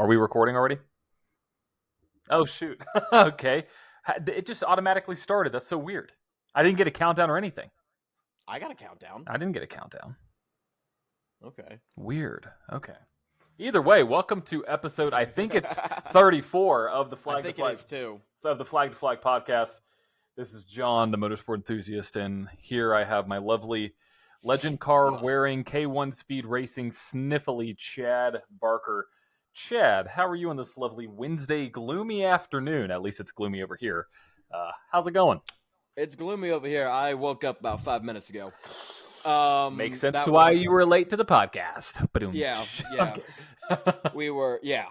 Are we recording already? Oh, shoot. Okay. It just automatically started. That's so weird. I didn't get a countdown or anything. I got a countdown. I didn't get a countdown. Okay. Weird. Okay. Either way, welcome to episode, I think it's 34 of the Flag to Flag. It is too. Of the Flag to Flag podcast. This is John, the motorsport enthusiast, and here I have my lovely legend car wearing K1 Speed Racing sniffly Chad Barker. Chad, how are you on this lovely Wednesday gloomy afternoon? At least it's gloomy over here. How's it going? It's gloomy over here. I woke up about 5 minutes ago. Makes sense to why you were late to the podcast. Yeah. Okay. We were, yeah.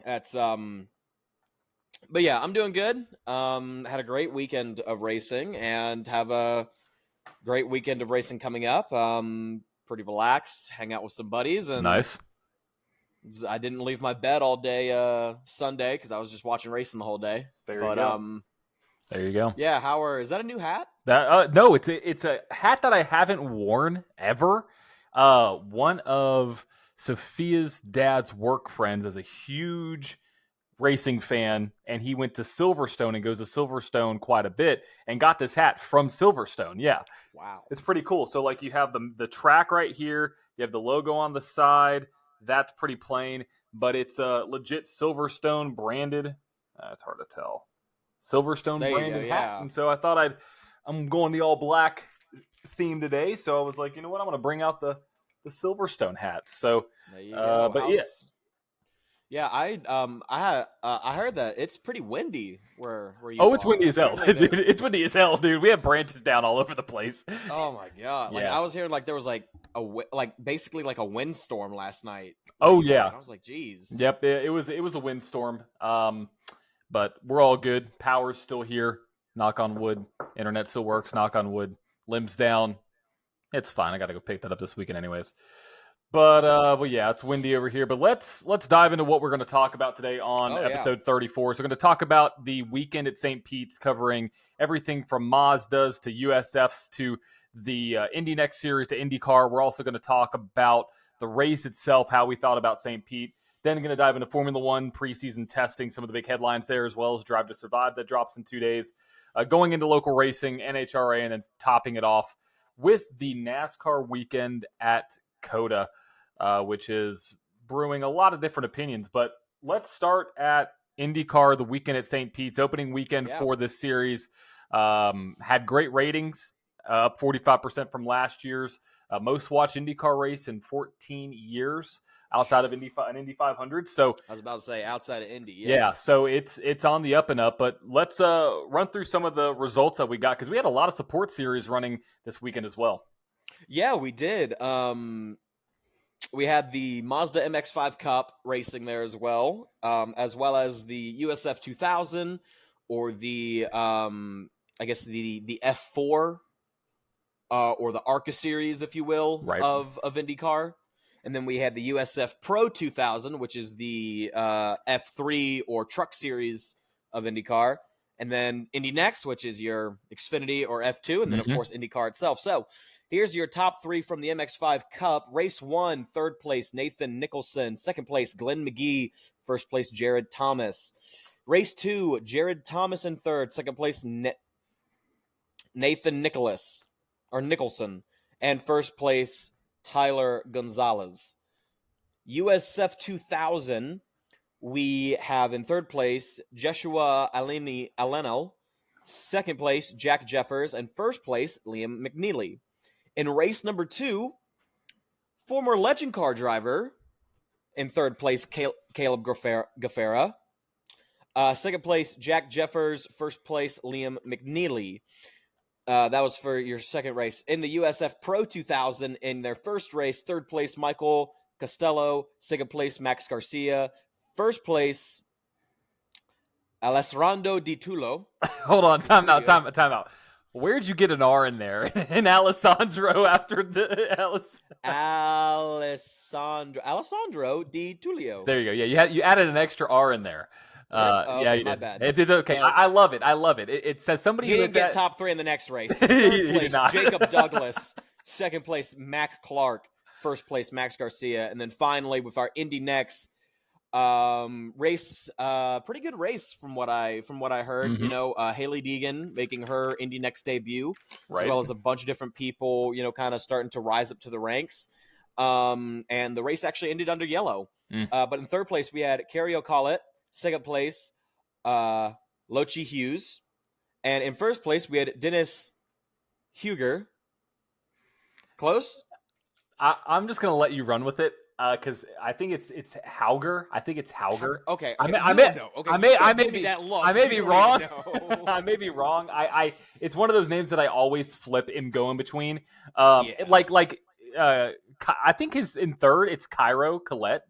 That's but yeah, I'm doing good. Had a great weekend of racing and have a great weekend of racing coming up. Pretty relaxed, hang out with some buddies, and Nice. I didn't leave my bed all day Sunday because I was just watching racing the whole day. There you go. There you go. Yeah, is that a new hat? No, it's a hat that I haven't worn ever. One of Sophia's dad's work friends is a huge racing fan, and he went to Silverstone and goes to Silverstone quite a bit and got this hat from Silverstone. Yeah. Wow. It's pretty cool. So like you have the track right here, you have the logo on the side. That's pretty plain, but it's a legit Silverstone branded. It's hard to tell. Silverstone branded hat. And so I thought I'm going the all black theme today. So I was like, you know what? I'm going to bring out the Silverstone hats. So, there you go. But yeah. Yeah, I heard that it's pretty windy where you. Oh, it's windy as hell, dude. It's windy as hell, dude. We have branches down all over the place. Oh my god! Like I was hearing like there was like basically like a windstorm last night. Oh yeah. I was like, geez. Yep, it was a windstorm. But we're all good. Power's still here. Knock on wood. Internet still works. Knock on wood. Limbs down. It's fine. I got to go pick that up this weekend, anyways. But yeah, it's windy over here. But let's dive into what we're going to talk about today on episode 34. So we're going to talk about the weekend at St. Pete's, covering everything from Mazdas to USFs to the Indy Next Series to IndyCar. We're also going to talk about the race itself, how we thought about St. Pete. Then going to dive into Formula One preseason testing, some of the big headlines there, as well as Drive to Survive that drops in 2 days. Going into local racing, NHRA, and then topping it off with the NASCAR weekend at COTA, which is brewing a lot of different opinions. But let's start at IndyCar, the weekend at St. Pete's, opening weekend for this series. Had great ratings, up 45% from last year's most watched IndyCar race in 14 years outside of an Indy 500. So I was about to say outside of Indy. Yeah, so it's on the up and up. But let's run through some of the results that we got, because we had a lot of support series running this weekend as well. Yeah, we did. We had the Mazda MX-5 Cup racing there as well as the USF 2000, or the I guess the F4 or the ARCA series, if you will, of IndyCar. And then we had the USF Pro 2000, which is the F3 or truck series of IndyCar. And then Indy Next, which is your Xfinity or F2. And then, of course, IndyCar itself. So here's your top three from the MX-5 Cup. Race 1, third place, Nathan Nicholson. Second place, Glenn McGee. First place, Jared Thomas. Race 2, Jared Thomas in third. Second place, Nathan Nicholson. And first place, Tyler Gonzalez. USF 2000, we have in third place Joshua Aleno, second place Jack Jeffers, and first place Liam McNeely. In race number 2, former legend car driver in third place Caleb Gaffera, second place Jack Jeffers, first place Liam McNeely. That was for your second race. In the USF Pro 2000, in their first race, third place, Michael Costello. Second place, Max Garcia. First place, Alessandro Di Tullo. Hold on, time out. Where'd you get an R in there? In Alessandro after the Alessandro Di Tullio. There you go. Yeah, you added an extra R in there. My bad. It's okay. I love it. It says somebody. He didn't get top 3 in the next race. Third place, Jacob Douglas. Second place, Mac Clark. First place, Max Garcia. And then finally, with our Indy Next, Race, pretty good race from what I heard. Mhm. You know, Haley Deegan making her Indy Next debut, as Right. well as a bunch of different people, you know, kind of starting to rise up to the ranks. And the race actually ended under yellow. Mm. But in third place we had Kerry O'Collett. Second place, Lochie Hughes, and in first place we had Dennis Huger. Close. I'm just gonna let you run with it because I think it's Hauger. I think it's Hauger. Okay. I may, you I may, don't know. Okay, I you may, can't I may give me be, that look. I may You be don't wrong. even know. I may be wrong. It's one of those names that I always flip and go in between. Yeah. I think his in third, it's Cairo Collette.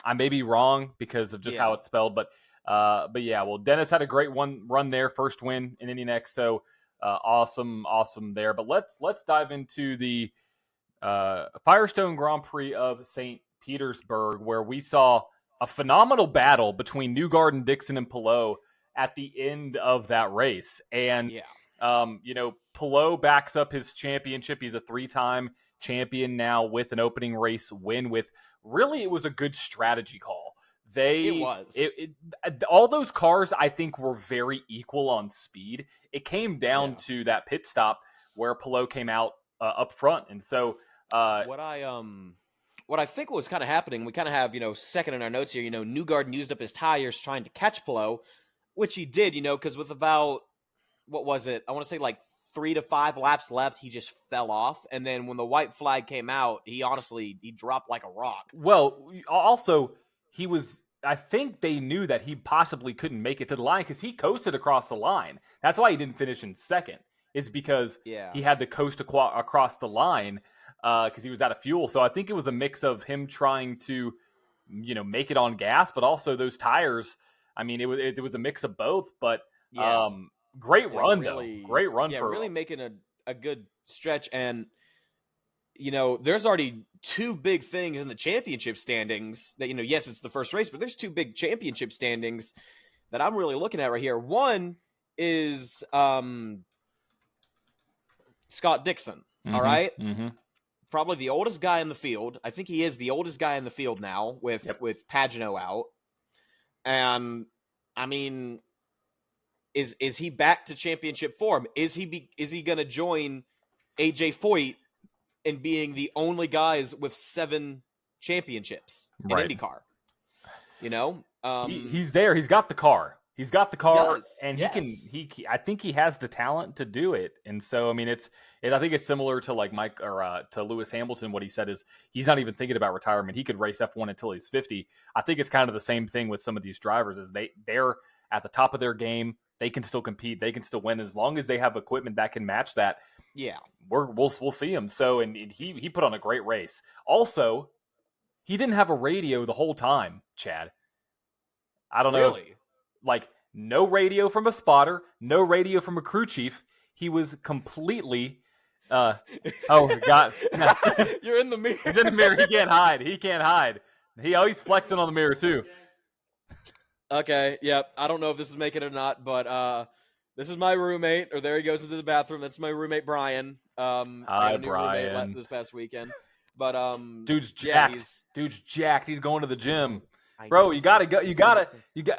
I may be wrong because of just how it's spelled, but yeah. Well, Dennis had a great run there, first win in Indy Next, so awesome there. But let's dive into the Firestone Grand Prix of St. Petersburg, where we saw a phenomenal battle between Newgarden, Dixon, and Palou at the end of that race. And, Palou backs up his championship. He's a 3-time champion now with an opening race win with really, it was a good strategy call. It was. All those cars, I think, were very equal on speed. It came down to that pit stop where Palou came out up front. And so, what I think was kind of happening, we kind of have, second in our notes here, Newgarden used up his tires trying to catch Palou, which he did, because with about, what was it? I want to say like 3 to 5 laps left, he just fell off. And then when the white flag came out, he dropped like a rock. Well, also, I think they knew that he possibly couldn't make it to the line because he coasted across the line. That's why he didn't finish in second. It's because he had to coast across the line because he was out of fuel. So I think it was a mix of him trying to, make it on gas, but also those tires. I mean, it was a mix of both. But great run, really, though. Great run for really making a good stretch. And there's already 2 big things in the championship standings that, yes, it's the first race, but there's 2 big championship standings that I'm really looking at right here. One is Scott Dixon. All right. Mm-hmm. Probably the oldest guy in the field. I think he is the oldest guy in the field now with Pagano out. And I mean, is he back to championship form? Is he going to join AJ Foyt in being the only guys with 7 championships in IndyCar? He's there. He's got the car. He's got the car, and I think he has the talent to do it. And so, I mean, I think it's similar to like Mike or to Lewis Hamilton. What he said is he's not even thinking about retirement. He could race F1 until he's 50. I think it's kind of the same thing with some of these drivers. Is they're at the top of their game. They can still compete. They can still win as long as they have equipment that can match that. Yeah, we'll see him. So, and he put on a great race. Also, he didn't have a radio the whole time, Chad. I don't know. Really? Like, no radio from a spotter, no radio from a crew chief. He was completely oh God. You're in the mirror. He's in the mirror. He can't hide. He always flexing on the mirror too. Okay, yep. I don't know if this is making it or not, but this is my roommate, or there he goes into the bathroom. That's my roommate Brian. Hi, Brian. This past weekend. But dude's jacked. Dude's jacked. He's going to the gym. Bro, you gotta go.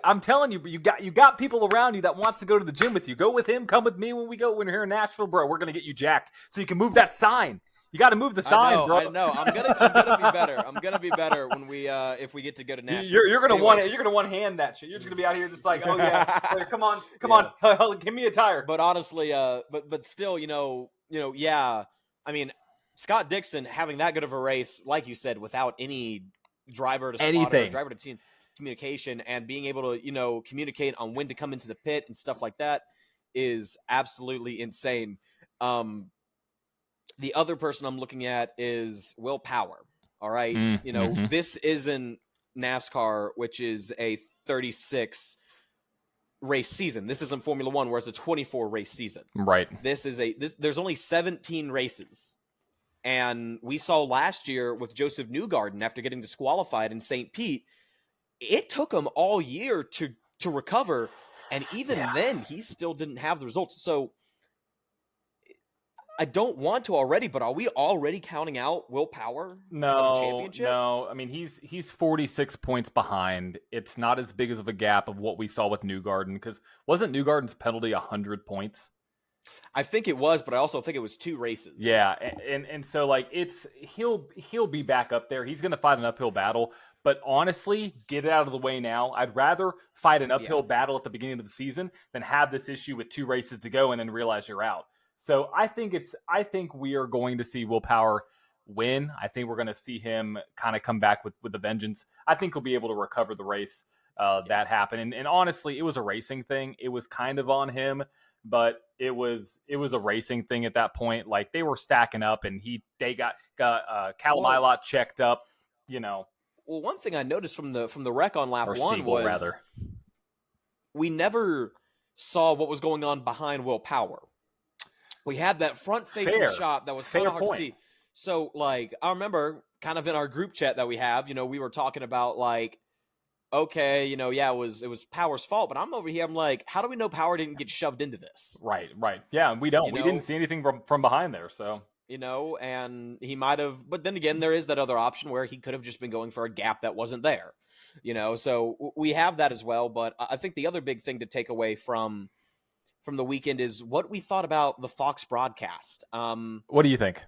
I'm telling you, you got people around you that wants to go to the gym with you. Go with him. Come with me when we're here in Nashville, bro. We're gonna get you jacked so you can move that sign. You got to move the sign, bro. I know. I'm gonna be better. I'm gonna be better when we if we get to go to Nashville. You're gonna one hand that shit. You're just gonna be out here just like, oh yeah, come on, give me a tire. But honestly, but still, yeah. I mean, Scott Dixon having that good of a race, like you said, without any driver to spotter, driver to team communication, and being able to communicate on when to come into the pit and stuff like that is absolutely insane. The other person I'm looking at is Will Power. All right, this isn't NASCAR, which is a 36 race season. This isn't Formula One, where it's a 24 race season. Right. There's only 17 races. And we saw last year with Joseph Newgarden, after getting disqualified in St. Pete, it took him all year to recover. And even then, he still didn't have the results. So, I don't want to already, but are we already counting out Will Power of the No, championship? no. I mean, he's 46 points behind. It's not as big of a gap of what we saw with Newgarden, because wasn't Newgarden's penalty 100 points? I think it was, but I also think it was 2 races. Yeah, and so like he'll be back up there. He's going to fight an uphill battle, but honestly, get it out of the way now. I'd rather fight an uphill battle at the beginning of the season than have this issue with 2 races to go and then realize you're out. So I think we are going to see Will Power win. I think we're going to see him kind of come back with a vengeance. I think he'll be able to recover the race that happened. And honestly, it was a racing thing. It was kind of on him, but it was a racing thing at that point. Like they were stacking up, and they got Calamilot checked up. Well, one thing I noticed from the wreck on lap 1 Siegel, was we never saw what was going on behind Will Power. We had that front-facing shot that was kind of hard to see. So, like, I remember kind of in our group chat that we have, we were talking about, like, okay, it was Power's fault, but I'm over here, I'm like, how do we know Power didn't get shoved into this? Right. Yeah, we don't. We didn't see anything from behind there, so. And he might have, but then again, there is that other option where he could have just been going for a gap that wasn't there, so we have that as well. But I think the other big thing to take away from the weekend is what we thought about the Fox broadcast. What do you think?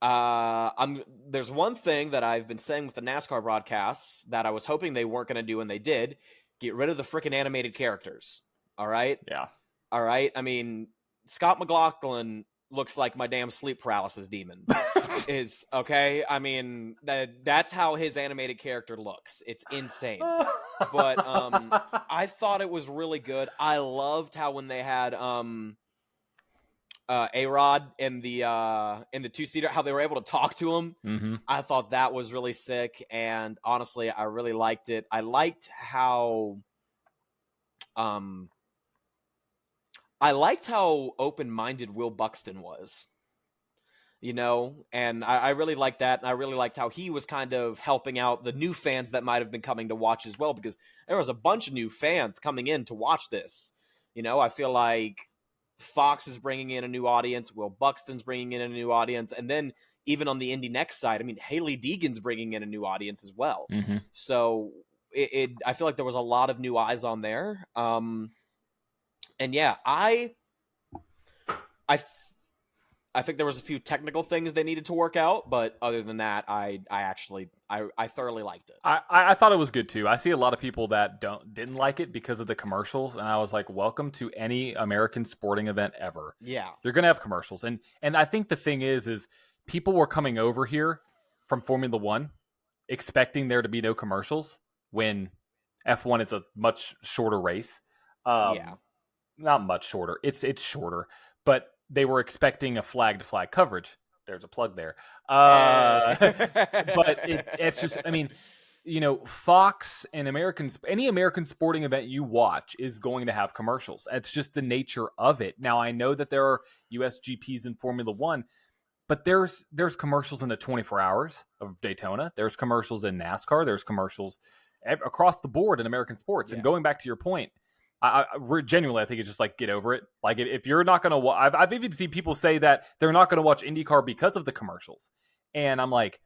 There's one thing that I've been saying with the NASCAR broadcasts that I was hoping they weren't going to do, and they did. Get rid of the freaking animated characters. All right? Yeah. All right? I mean, Scott McLaughlin looks like my damn sleep paralysis demon. Is okay? I mean, that's how his animated character looks. It's insane. But I thought it was really good. I loved how when they had A-Rod in the 2-seater, how they were able to talk to him. Mm-hmm. I thought that was really sick, and honestly, I really liked it. I liked how open-minded Will Buxton was. And I really liked that, and I really liked how he was kind of helping out the new fans that might have been coming to watch as well, because there was a bunch of new fans coming in to watch this. I feel like Fox is bringing in a new audience, Will Buxton's bringing in a new audience, and then even on the Indy Next side, I mean, Haley Deegan's bringing in a new audience as well. Mm-hmm. So I feel like there was a lot of new eyes on there. And yeah, I think there was a few technical things they needed to work out, but other than that, I thoroughly liked it. I thought it was good too. I see a lot of people that didn't like it because of the commercials, and I was like, welcome to any American sporting event ever. Yeah. You're gonna have commercials. And I think the thing is people were coming over here from Formula One expecting there to be no commercials when F1 is a much shorter race. Not much shorter. It's shorter, but they were expecting a flag-to-flag coverage. There's a plug there. But it's just, I mean, Fox and any American sporting event you watch is going to have commercials. It's just the nature of it. Now, I know that there are US GPs in Formula One, but there's commercials in the 24 hours of Daytona. There's commercials in NASCAR. There's commercials across the board in American sports. And going back to your point, I genuinely, I think it's just like, get over it. Like, if you're not going to I've even seen people say that they're not going to watch IndyCar because of the commercials. And I'm like,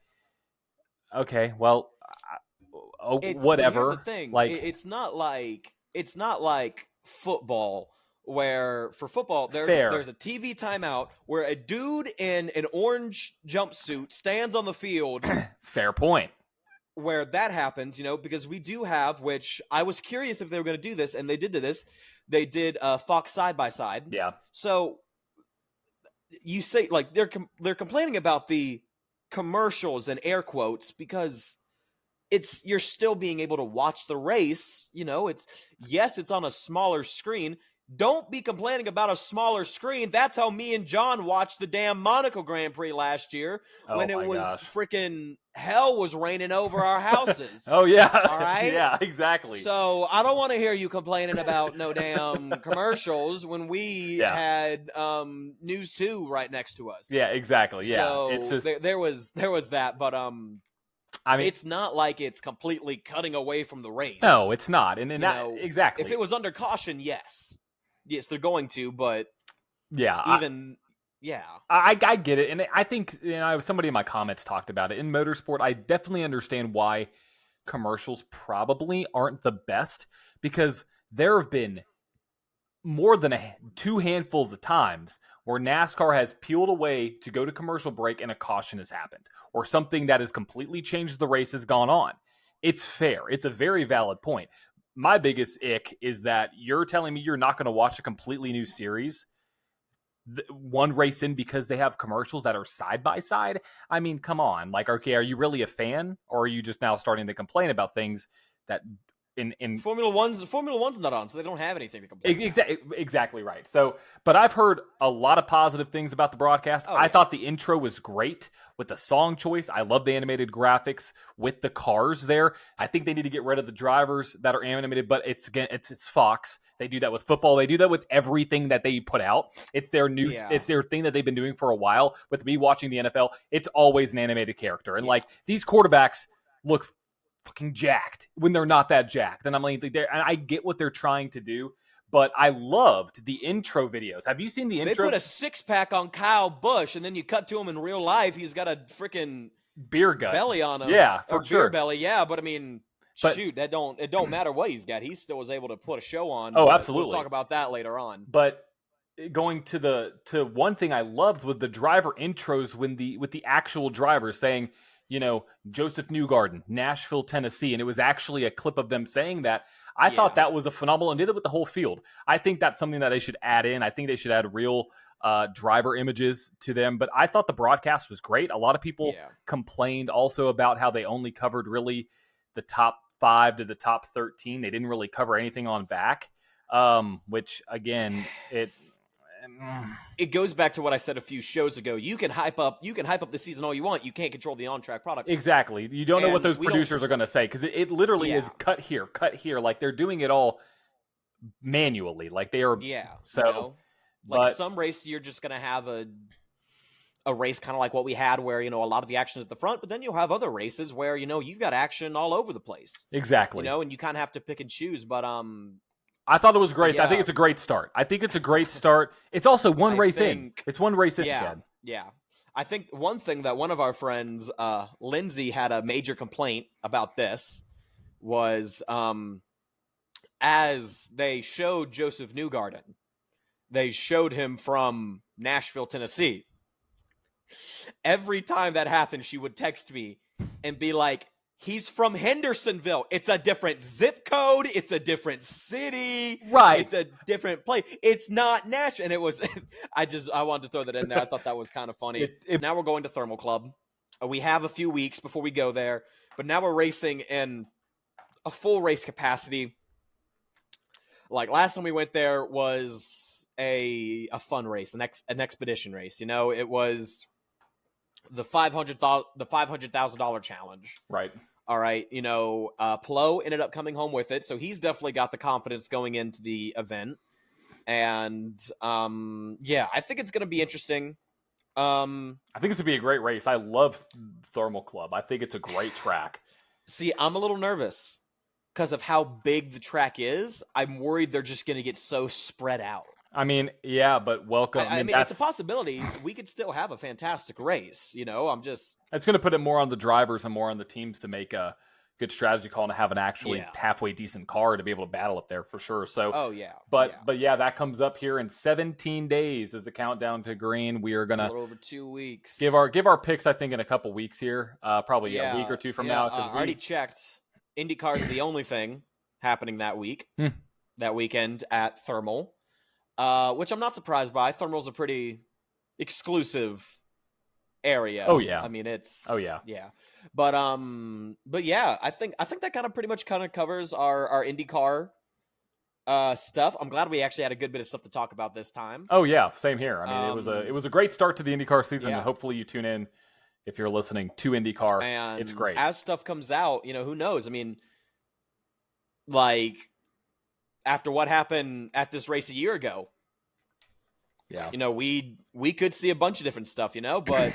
okay, well, whatever. Here's the thing. Like, it's not like football, where for football there's a TV timeout where a dude in an orange jumpsuit stands on the field. Fair point. Where that happens, because we do have, which I was curious if they were going to do this, and they did this. They did Fox side by side. Yeah. So you say, like, they're complaining about the commercials and air quotes because you're still being able to watch the race. It's on a smaller screen. Don't be complaining about a smaller screen. That's how me and John watched the damn Monaco Grand Prix last year when it was freaking hell was raining over our houses. Oh, yeah. All right? Yeah, exactly. So I don't want to hear you complaining about no damn commercials when we had News 2 right next to us. Yeah, exactly. Yeah. So it's just... there was that, but I mean, it's not like it's completely cutting away from the race. No, it's not. And exactly. If it was under caution, yes, they're going to, but Yeah, Even yeah, I get it, and I think somebody in my comments talked about it. In motorsport, I definitely understand why commercials probably aren't the best because there have been more than two handfuls of times where NASCAR has peeled away to go to commercial break and a caution has happened, or something that has completely changed the race has gone on. It's fair. It's a very valid point. My biggest ick is that you're telling me you're not going to watch a completely new series one race in because they have commercials that are side by side. I mean, come on. Like, okay, are you really a fan, or are you just now starting to complain about things that in Formula One's not on, so they don't have anything to complain about. Exactly right. So, but I've heard a lot of positive things about the broadcast. Oh, I yeah. thought the intro was great with the song choice. I love the animated graphics with the cars there. I think they need to get rid of the drivers that are animated, but it's Fox. They do that with football. They do that with everything that they put out. It's their it's their thing that they've been doing for a while. With me watching the NFL, it's always an animated character. And like these quarterbacks look fucking jacked when they're not that jacked. And I'm like, and I get what they're trying to do, but I loved the intro videos. Have you seen the intro? They put a 6-pack on Kyle Busch, and then you cut to him in real life. He's got a freaking beer gut belly on him. Yeah, for or sure. Beer belly, yeah. But I mean, shoot, it don't matter what he's got. He still was able to put a show on. Oh, absolutely. We'll talk about that later on. But going to one thing I loved was the driver intros with the actual drivers saying, Joseph Newgarden, Nashville, Tennessee. And it was actually a clip of them saying that. I thought that was a phenomenal, and did it with the whole field. I think that's something that they should add in. I think they should add real driver images to them. But I thought the broadcast was great. A lot of people complained also about how they only covered really the top 5 to the top 13. They didn't really cover anything on back, which, again, it goes back to what I said a few shows ago. You can hype up the season all you want. You can't control the on-track product. Exactly. You don't know what those producers are going to say, because it literally is cut here. Like they're doing it all manually. Like they are. Yeah. So, like some race, you're just going to have a race kind of like what we had, where a lot of the action is at the front, but then you'll have other races where you've got action all over the place. Exactly. And you kind of have to pick and choose. But I thought it was great. I think it's a great start. It's also one race in. It's one race in, Chad. Yeah. I think one thing that one of our friends, Lindsay, had a major complaint about this was as they showed Joseph Newgarden, they showed him from Nashville, Tennessee. Every time that happened, she would text me and be like, he's from Hendersonville. It's a different zip code. It's a different city. Right. It's a different place. It's not Nashville. And it was, I wanted to throw that in there. I thought that was kind of funny. Now we're going to Thermal Club. We have a few weeks before we go there, but now we're racing in a full race capacity. Like last time we went there was a fun race, an expedition race. It was the $500,000 challenge. Right. All right. Plo ended up coming home with it, so he's definitely got the confidence going into the event. And I think it's going to be interesting. I think it's going to be a great race. I love Thermal Club. I think it's a great track. See, I'm a little nervous because of how big the track is. I'm worried they're just going to get so spread out. I mean, yeah, but welcome. I mean, it's a possibility. We could still have a fantastic race. It's going to put it more on the drivers and more on the teams to make a good strategy call and have an actually halfway decent car to be able to battle up there for sure. So, but that comes up here in 17 days as the countdown to green. We are going to over 2 weeks. Give our picks, I think, in a couple weeks here, probably a week or two from now. I already checked. IndyCar is the only thing happening that week, that weekend at Thermal. Which I'm not surprised by. Thermal's a pretty exclusive area. Oh yeah. I mean, it's. Oh yeah. Yeah. But yeah, I think that kind of pretty much covers our IndyCar stuff. I'm glad we actually had a good bit of stuff to talk about this time. Oh yeah, same here. I mean, it was a great start to the IndyCar season, and hopefully you tune in if you're listening to IndyCar. And it's great. As stuff comes out, who knows? I mean, like, after what happened at this race a year ago, we could see a bunch of different stuff, but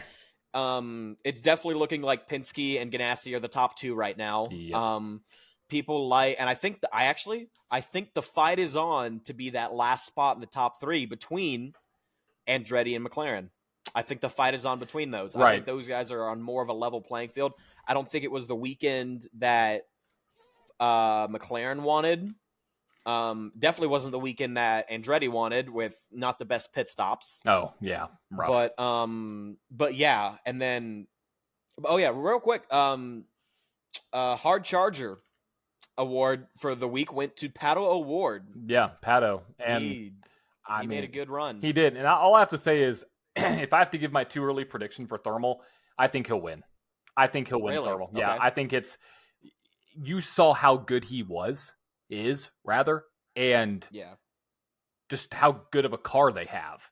it's definitely looking like Penske and Ganassi are the top two right now. Yep. People and I think the fight is on to be that last spot in the top three between Andretti and McLaren. I think the fight is on between those. Right. I think those guys are on more of a level playing field. I don't think it was the weekend that McLaren wanted. Definitely wasn't the weekend that Andretti wanted, with not the best pit stops. Oh yeah, rough. But yeah, and then real quick, Hard Charger award for the week went to Pato Award. Yeah, Pato, and He made a good run. He did, and all I have to say is, if I have to give my too early prediction for Thermal, I think he'll win. I think he'll win Thermal. Yeah, Okay. I think you saw how good he is rather, and just how good of a car they have.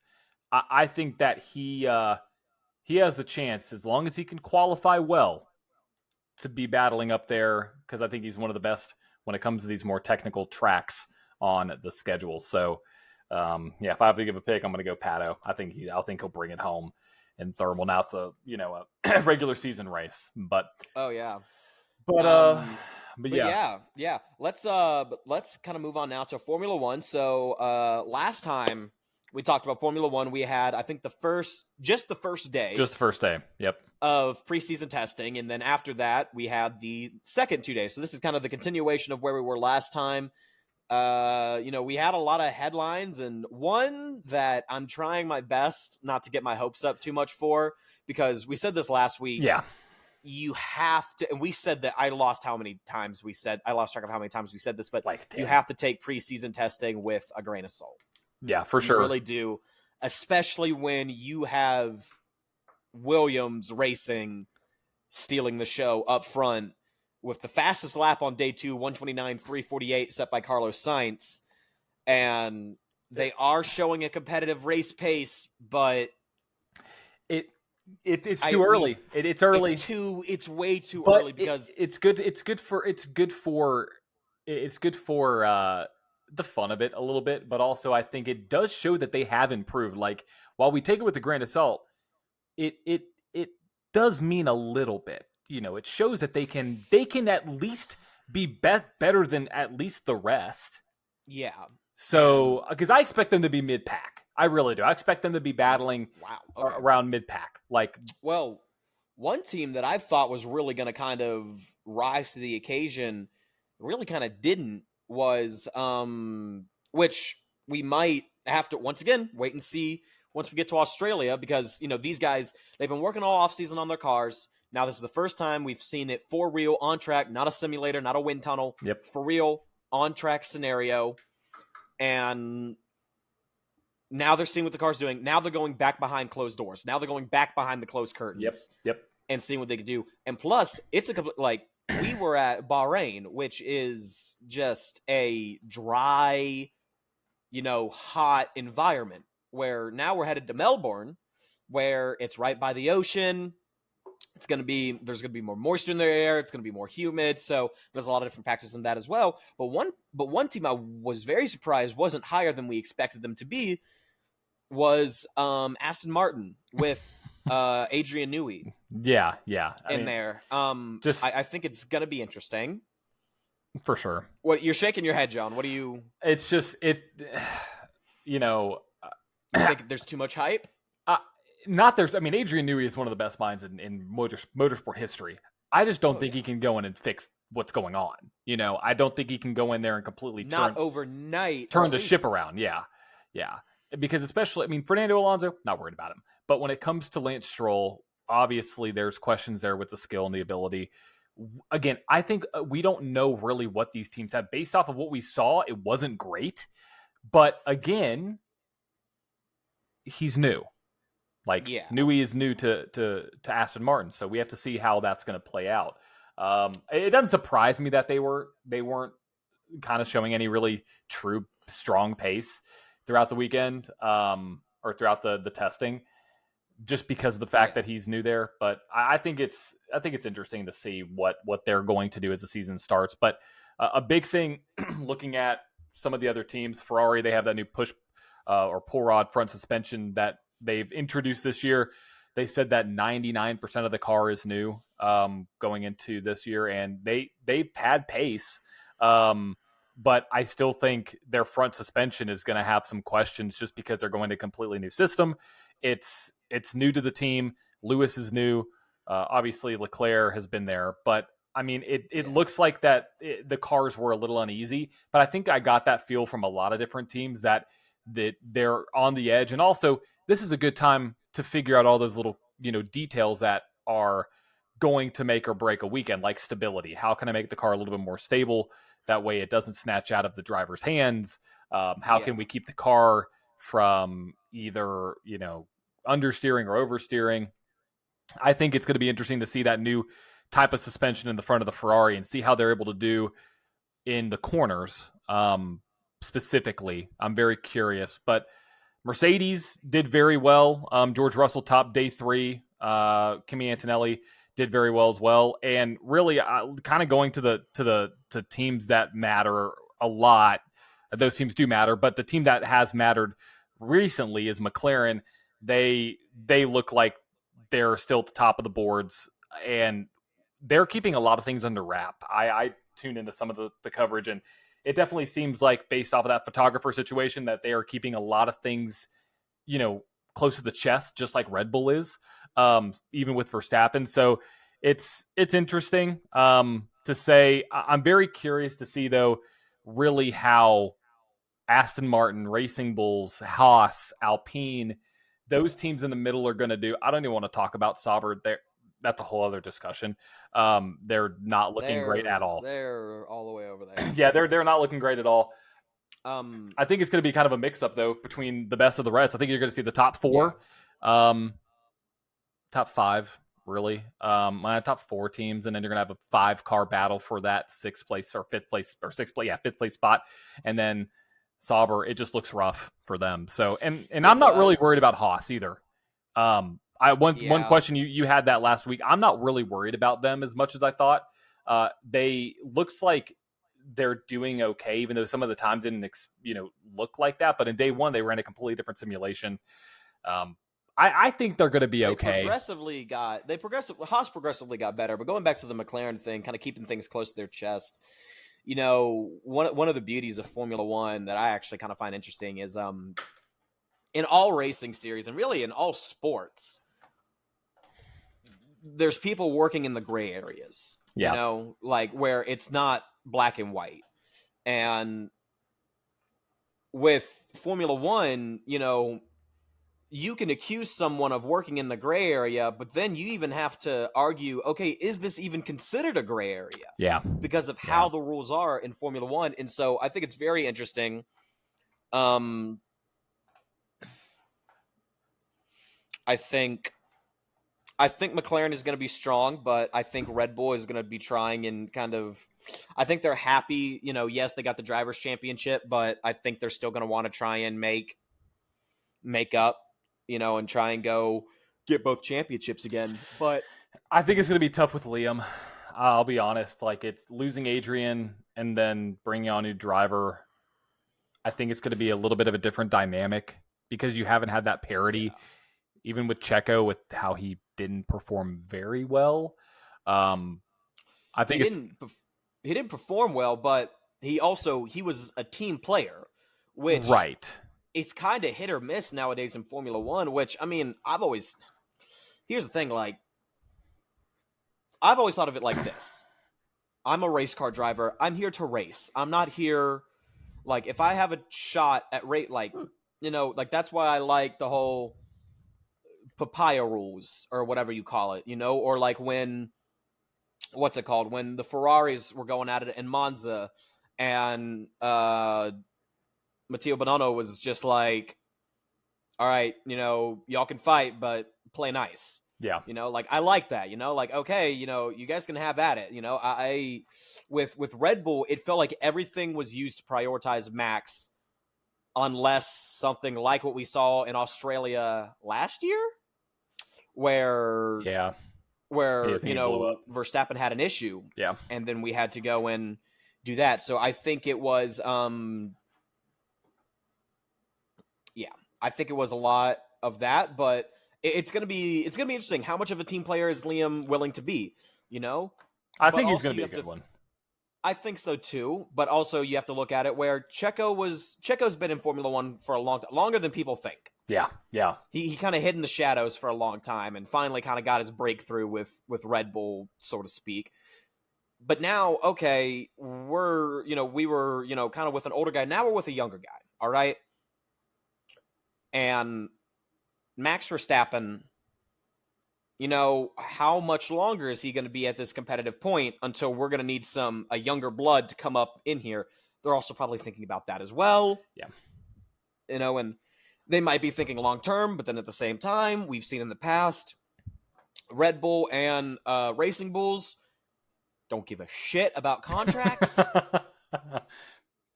I think that he has a chance, as long as he can qualify well, to be battling up there, because I think he's one of the best when it comes to these more technical tracks on the schedule. So, if I have to give a pick, I'm going to go Pato. I think he'll bring it home in Thermal. Now it's a regular season race, but yeah. Let's kind of move on now to Formula One. So last time we talked about Formula One, we had, I think, the first day. Just the first day. Yep. Of preseason testing, and then after that we had the second 2 days. So this is kind of the continuation of where we were last time. We had a lot of headlines, and one that I'm trying my best not to get my hopes up too much for, because we said this last week. Yeah. You have to, and we said that I lost track of how many times we said this, but you have to take preseason testing with a grain of salt. Yeah, for sure. You really do, especially when you have Williams Racing stealing the show up front with the fastest lap on day 2, 129.348, set by Carlos Sainz. And they are showing a competitive race pace, but it's too early. It's early. It's way too early, because it's good for the fun of it a little bit, but also I think it does show that they have improved. Like, while we take it with a grain of salt, it does mean a little bit. It shows that they can at least be better than at least the rest. Yeah. So, because I expect them to be mid-pack. I really do. I expect them to be battling around mid-pack. Well, one team that I thought was really going to kind of rise to the occasion really kind of didn't, was which we might have to once again wait and see once we get to Australia, because these guys, they've been working all offseason on their cars. Now this is the first time we've seen it for real, on track, not a simulator, not a wind tunnel. Yep. For real, on track scenario. And now they're seeing what the car's doing. Now they're going back behind closed doors. Now they're going back behind the closed curtains. Yep. And seeing what they can do. And plus, it's we were at Bahrain, which is just a dry, hot environment, where now we're headed to Melbourne, where it's right by the ocean. There's going to be more moisture in the air. It's going to be more humid. So there's a lot of different factors in that as well. But one team I was very surprised wasn't higher than we expected them to be was Aston Martin with Adrian Newey. Yeah. There. I think it's going to be interesting. For sure. What, you're shaking your head, John? What do you? It's just You think there's too much hype? Adrian Newey is one of the best minds in motorsport history. I just don't think he can go in and fix what's going on. I don't think he can go in there and completely overnight turn the ship around. Yeah. Because especially, Fernando Alonso, not worried about him. But when it comes to Lance Stroll, obviously there's questions there with the skill and the ability. Again, I think we don't know really what these teams have. Based off of what we saw, it wasn't great. But again, he's new. Newey is new to Aston Martin, so we have to see how that's going to play out. It doesn't surprise me that they weren't kind of showing any really true strong pace throughout the weekend, or throughout the testing, just because of the fact that he's new there. But I think it's interesting to see what they're going to do as the season starts. But a big thing, looking at some of the other teams, Ferrari, they have that new push or pull rod front suspension that they've introduced this year. They said that 99% of the car is new going into this year, and they had pace but I still think their front suspension is going to have some questions just because they're going to a completely new system. It's new to the team. Lewis is new. Obviously, Leclerc has been there, but I mean, it looks like that the cars were a little uneasy, but I think I got that feel from a lot of different teams that they're on the edge. And also, this is a good time to figure out all those little, details that are going to make or break a weekend, like stability. How can I make the car a little bit more stable? That way it doesn't snatch out of the driver's hands. How can we keep the car from either, understeering or oversteering? I think it's going to be interesting to see that new type of suspension in the front of the Ferrari and see how they're able to do in the corners specifically. I'm very curious, but Mercedes did very well. George Russell topped day 3. Kimi Antonelli did very well as well. And really, kind of going to teams that matter a lot. Those teams do matter, but the team that has mattered recently is McLaren. They look like they're still at the top of the boards, and they're keeping a lot of things under wrap. I tuned into some of the coverage, and it definitely seems like, based off of that photographer situation, that they are keeping a lot of things, close to the chest, just like Red Bull is, even with Verstappen. So it's interesting to say. I'm very curious to see, though, really how Aston Martin, Racing Bulls, Haas, Alpine, those teams in the middle are going to do. I don't even want to talk about Sauber. That's a whole other discussion. They're not looking great at all. They're all the way over there. Yeah, they're not looking great at all. I think it's going to be kind of a mix-up, though, between the best of the rest. I think you're going to see the top 4, top 5, really. Top 4 teams, and then you're going to have a 5-car battle for that 6th place or 5th place or 6th place, 5th place spot, and then Sauber. It just looks rough for them. So, and I'm not really worried about Haas either. One question you had that last week. I'm not really worried about them as much as I thought. They looks like they're doing okay, even though some of the times didn't look like that. But in day 1, they ran a completely different simulation. I think they're going to be okay. Haas progressively got better. But going back to the McLaren thing, kind of keeping things close to their chest. One of the beauties of Formula One that I actually kind of find interesting is in all racing series, and really in all sports, there's people working in the gray areas. Yeah. Like where it's not black and white. And with Formula One, you can accuse someone of working in the gray area, but then you even have to argue, okay, is this even considered a gray area? Yeah. Because of how the rules are in Formula One. And so I think it's very interesting. I think McLaren is going to be strong, but I think Red Bull is going to be trying and I think they're happy. Yes, they got the Drivers' Championship, but I think they're still going to want to try and make up, and try and go get both championships again. But I think it's going to be tough with Liam. I'll be honest. Like, it's losing Adrian and then bringing on a new driver. I think it's going to be a little bit of a different dynamic because you haven't had that parity. Yeah. Even with Checo, with how he didn't perform very well. I think he didn't perform well, but he was a team player, which it's kind of hit or miss nowadays in Formula One, which, I mean, here's the thing, like, I've always thought of it like this. I'm a race car driver. I'm here to race. I'm not here, like, if I have a shot at rate, like, that's why I like the whole papaya rules or whatever you call it, or like when the Ferraris were going at it in Monza and Matteo Bonanno was just like, all right, y'all can fight, but play nice. Yeah. Like, I like that, like, okay, you guys can have at it. I with Red Bull, it felt like everything was used to prioritize Max, unless something like what we saw in Australia last year, where Verstappen had an issue, and then we had to go and do that. So I think it was I think it was a lot of that, but it's gonna be interesting. How much of a team player is Liam willing to be? I think he's gonna be a good one. I think so too, but also you have to look at it where Checo's been in Formula One for a longer than people think. Yeah. He kind of hid in the shadows for a long time and finally kind of got his breakthrough with Red Bull, so to speak. But now, okay, we were, kind of with an older guy. Now we're with a younger guy, all right? And Max Verstappen, how much longer is he going to be at this competitive point until we're going to need a younger blood to come up in here? They're also probably thinking about that as well. Yeah. And they might be thinking long-term, but then at the same time, we've seen in the past, Red Bull and Racing Bulls don't give a shit about contracts.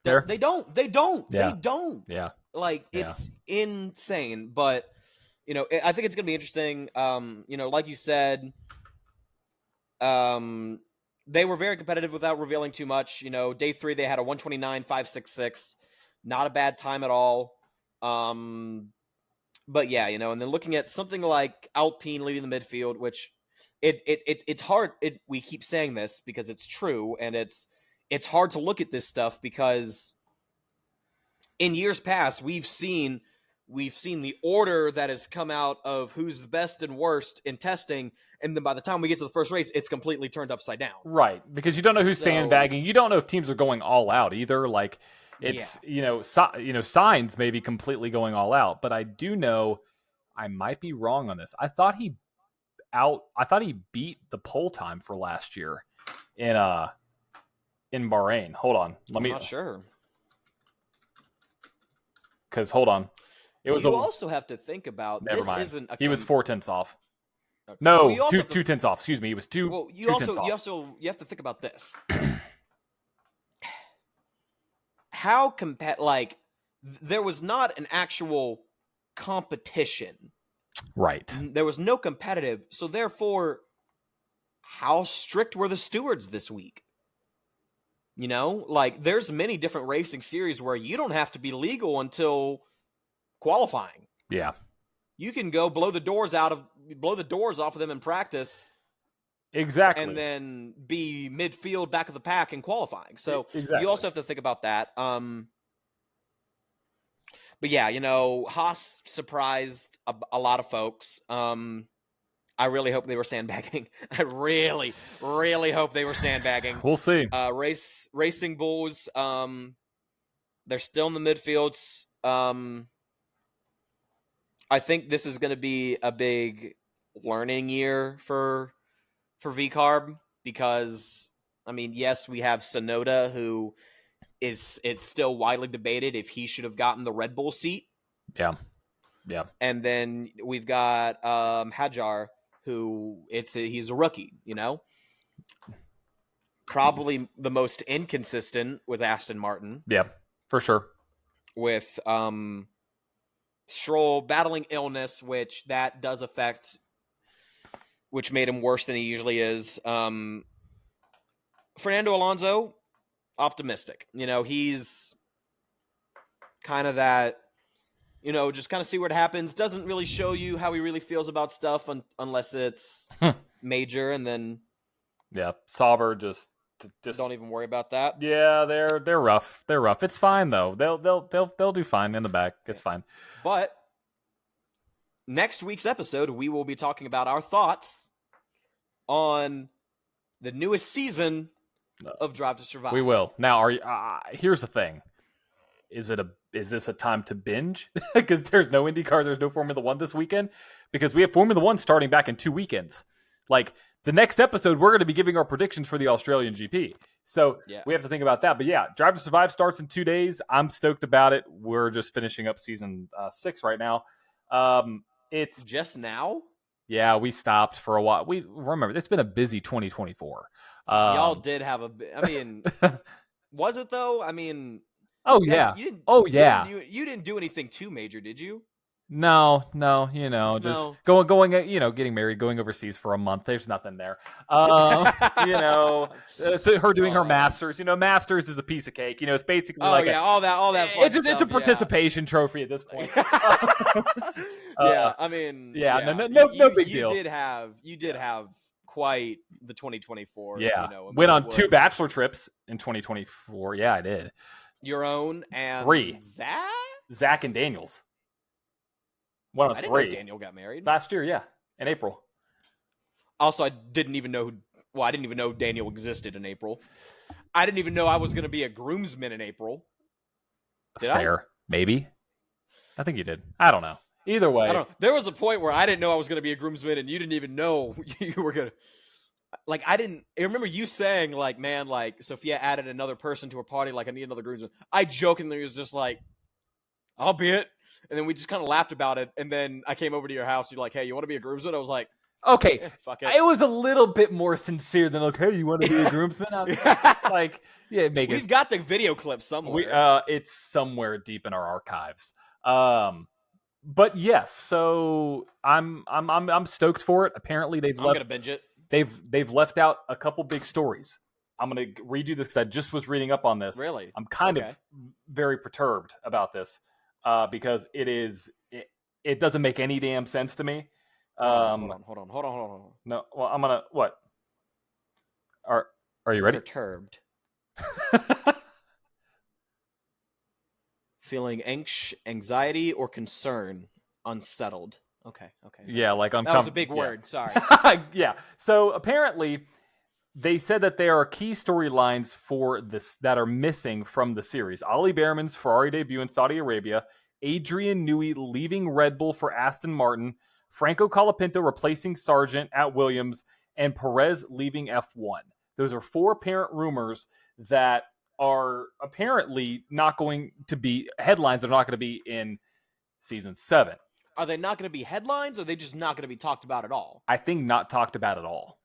They don't. Yeah. They don't. Yeah. It's insane. But, I think it's going to be interesting. Like you said, they were very competitive without revealing too much. Day 3, they had a 129.566. Not a bad time at all. But yeah, and then looking at something like Alpine leading the midfield, which it's hard. We keep saying this because it's true, and it's hard to look at this stuff because in years past we've seen the order that has come out of who's the best and worst in testing, and then by the time we get to the first race, it's completely turned upside down. Right, because you don't know who's sandbagging. You don't know if teams are going all out either. Like it's Sainz may be completely going all out, but I do know I might be wrong on this. I thought he beat the pole time for last year in Bahrain. Hold on, I'm not sure. Because hold on, you also have to think about never this mind. Isn't he was 4 tenths off. Okay. No, well, two tenths off. Excuse me, he was two. Well, you have to think about this. How there was not an actual competition. Right. There was no competitive, so therefore, how strict were the stewards this week? There's many different racing series where you don't have to be legal until qualifying. Yeah. You can go blow the doors off of them in practice. Exactly. And then be midfield, back of the pack in qualifying. So exactly. You also have to think about that. But yeah, Haas surprised a lot of folks. I really hope they were sandbagging. I really, really hope they were sandbagging. We'll see. Racing Bulls, they're still in the midfields. I think this is going to be a big learning year for VCARB because, yes, we have Tsunoda, who it's still widely debated if he should have gotten the Red Bull seat. Yeah. And then we've got Hajar, who he's a rookie, Probably the most inconsistent was Aston Martin. Yeah, for sure. With Stroll battling illness, which that does affect, which made him worse than he usually is. Fernando Alonso, optimistic. He's kind of that, just kind of see what happens. Doesn't really show you how he really feels about stuff unless it's major, and then Sauber just don't even worry about that. Yeah, they're rough. They're rough. It's fine though. They'll do fine in the back. It's fine. But next week's episode, we will be talking about our thoughts on the newest season of Drive to Survive. We will. Now, here's the thing: is this a time to binge? Because there's no IndyCar, there's no Formula One this weekend. Because we have Formula One starting back in 2 weekends. Like the next episode, we're going to be giving our predictions for the Australian GP. So we have to think about that. But yeah, Drive to Survive starts in 2 days. I'm stoked about it. We're just finishing up season 6 right now. It's just now. Yeah, we stopped for a while. We remember it's been a busy 2024. Y'all did have was it though? Oh yeah. You didn't do anything too major, did you? No, just going, getting married, going overseas for a month. There's nothing there. So her doing her masters. Masters is a piece of cake. It's basically all that. Fun it's a participation trophy at this point. No big deal. You did have quite the 2024. Yeah. You know, Went amount on of 2 woods. bachelor trips in 2024. Yeah, I did. Your own and 3. Zach? Zach and Daniels. Went on I didn't know 3. Daniel got married. Last year, yeah. In April. Also, I didn't even know Daniel existed in April. I didn't even know I was going to be a groomsman in April. Did Fair. Maybe. I think you did. I don't know. Either way. I don't know. There was a point where I didn't know I was going to be a groomsman, and you didn't even know you were going to. Like, I remember you saying, like, man, like, Sophia added another person to her party, like, I need another groomsman. I jokingly was just like, I'll be it. And then we just kind of laughed about it. And then I came over to your house. You're like, hey, you want to be a groomsman? I was like, okay. Fuck it. It was a little bit more sincere than, like, hey, you want to be a groomsman? Like, yeah, We've got the video clip somewhere. It's somewhere deep in our archives. But yes, so I'm stoked for it. Apparently, I'm gonna binge it. They've left out a couple big stories. I'm going to read you this because I just was reading up on this. Really? I'm kind of very perturbed about this because it doesn't make any damn sense to me. Hold on. No, well, I'm going to, what? Are you ready? Perturbed. Feeling anxiety or concern, unsettled. Okay. Yeah, like that was a big word. Sorry. Yeah. So apparently, they said that there are key storylines for this that are missing from the series. Ollie Behrman's Ferrari debut in Saudi Arabia, Adrian Newey leaving Red Bull for Aston Martin, Franco Colapinto replacing Sargent at Williams, and Perez leaving F1. Those are 4 apparent rumors that are apparently not going to be headlines. They're not going to be in season 7. Are they not going to be headlines, or are they just not going to be talked about at all? I think not talked about at all.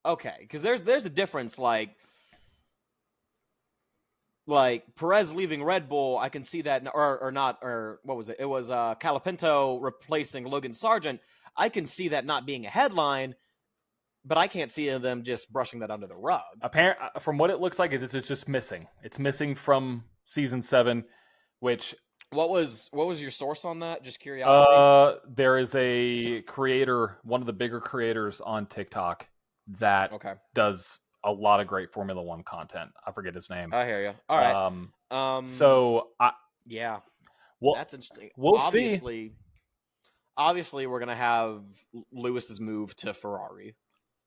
Okay, because there's a difference. Like Perez leaving Red Bull, I can see that, or what was it? It was Colapinto replacing Logan Sargent. I can see that not being a headline, but I can't see them just brushing that under the rug. From what it looks like, it's just missing. It's missing from season 7, which. What was your source on that? Just curiosity. There is a creator, one of the bigger creators on TikTok that does a lot of great Formula One content. I forget his name. I hear you. All right. Well, that's interesting. We'll see. Obviously, we're gonna have Lewis's move to Ferrari.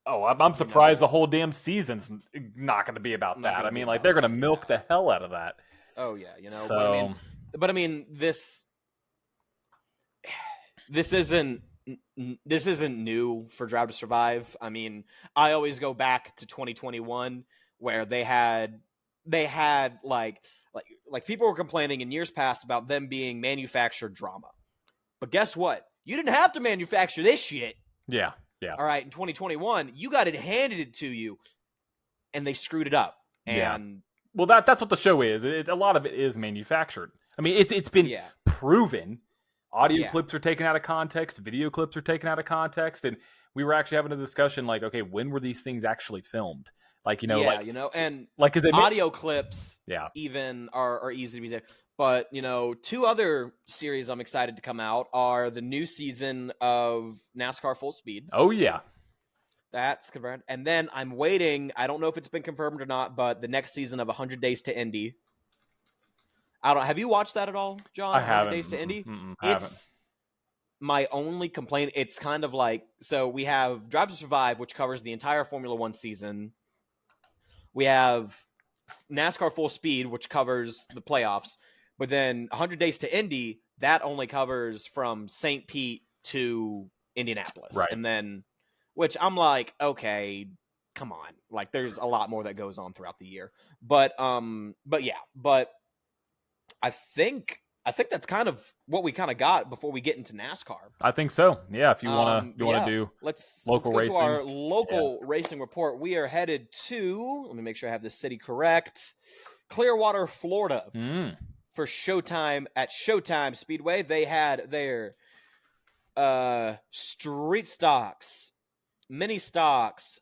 Oh, I'm surprised the whole damn season's not going to be about that. I mean, like, they're going to milk the hell out of that. Oh yeah, But I mean, this isn't new for Drive to Survive. I mean, I always go back to 2021 where they had like people were complaining in years past about them being manufactured drama. But guess what? You didn't have to manufacture this shit. Yeah. All right, in 2021, you got it handed to you, and they screwed it up. And well, that's what the show is. A lot of it is manufactured. I mean, it's been proven. Audio clips are taken out of context. Video clips are taken out of context. And we were actually having a discussion like, okay, when were these things actually filmed? Like, and like, is it audio clips even are easy to be there. But, 2 other series I'm excited to come out are the new season of NASCAR Full Speed. Oh, yeah. That's confirmed. And then I'm waiting. I don't know if it's been confirmed or not, but the next season of 100 Days to Indy. Have you watched that at all, John? I haven't. 100 Days to Indy? It's my only complaint. It's kind of like, so we have Drive to Survive, which covers the entire Formula One season. We have NASCAR Full Speed, which covers the playoffs. But then 100 Days to Indy, that only covers from St. Pete to Indianapolis. Right. And then, which I'm like, okay, come on. Like, there's a lot more that goes on throughout the year. But I think that's kind of what we kind of got before we get into NASCAR. I think so. Yeah, if you want to do let's local go racing. To our local racing report. We are headed to, let me make sure I have this city correct, Clearwater, Florida. For Showtime at Showtime Speedway. They had their street stocks, mini stocks,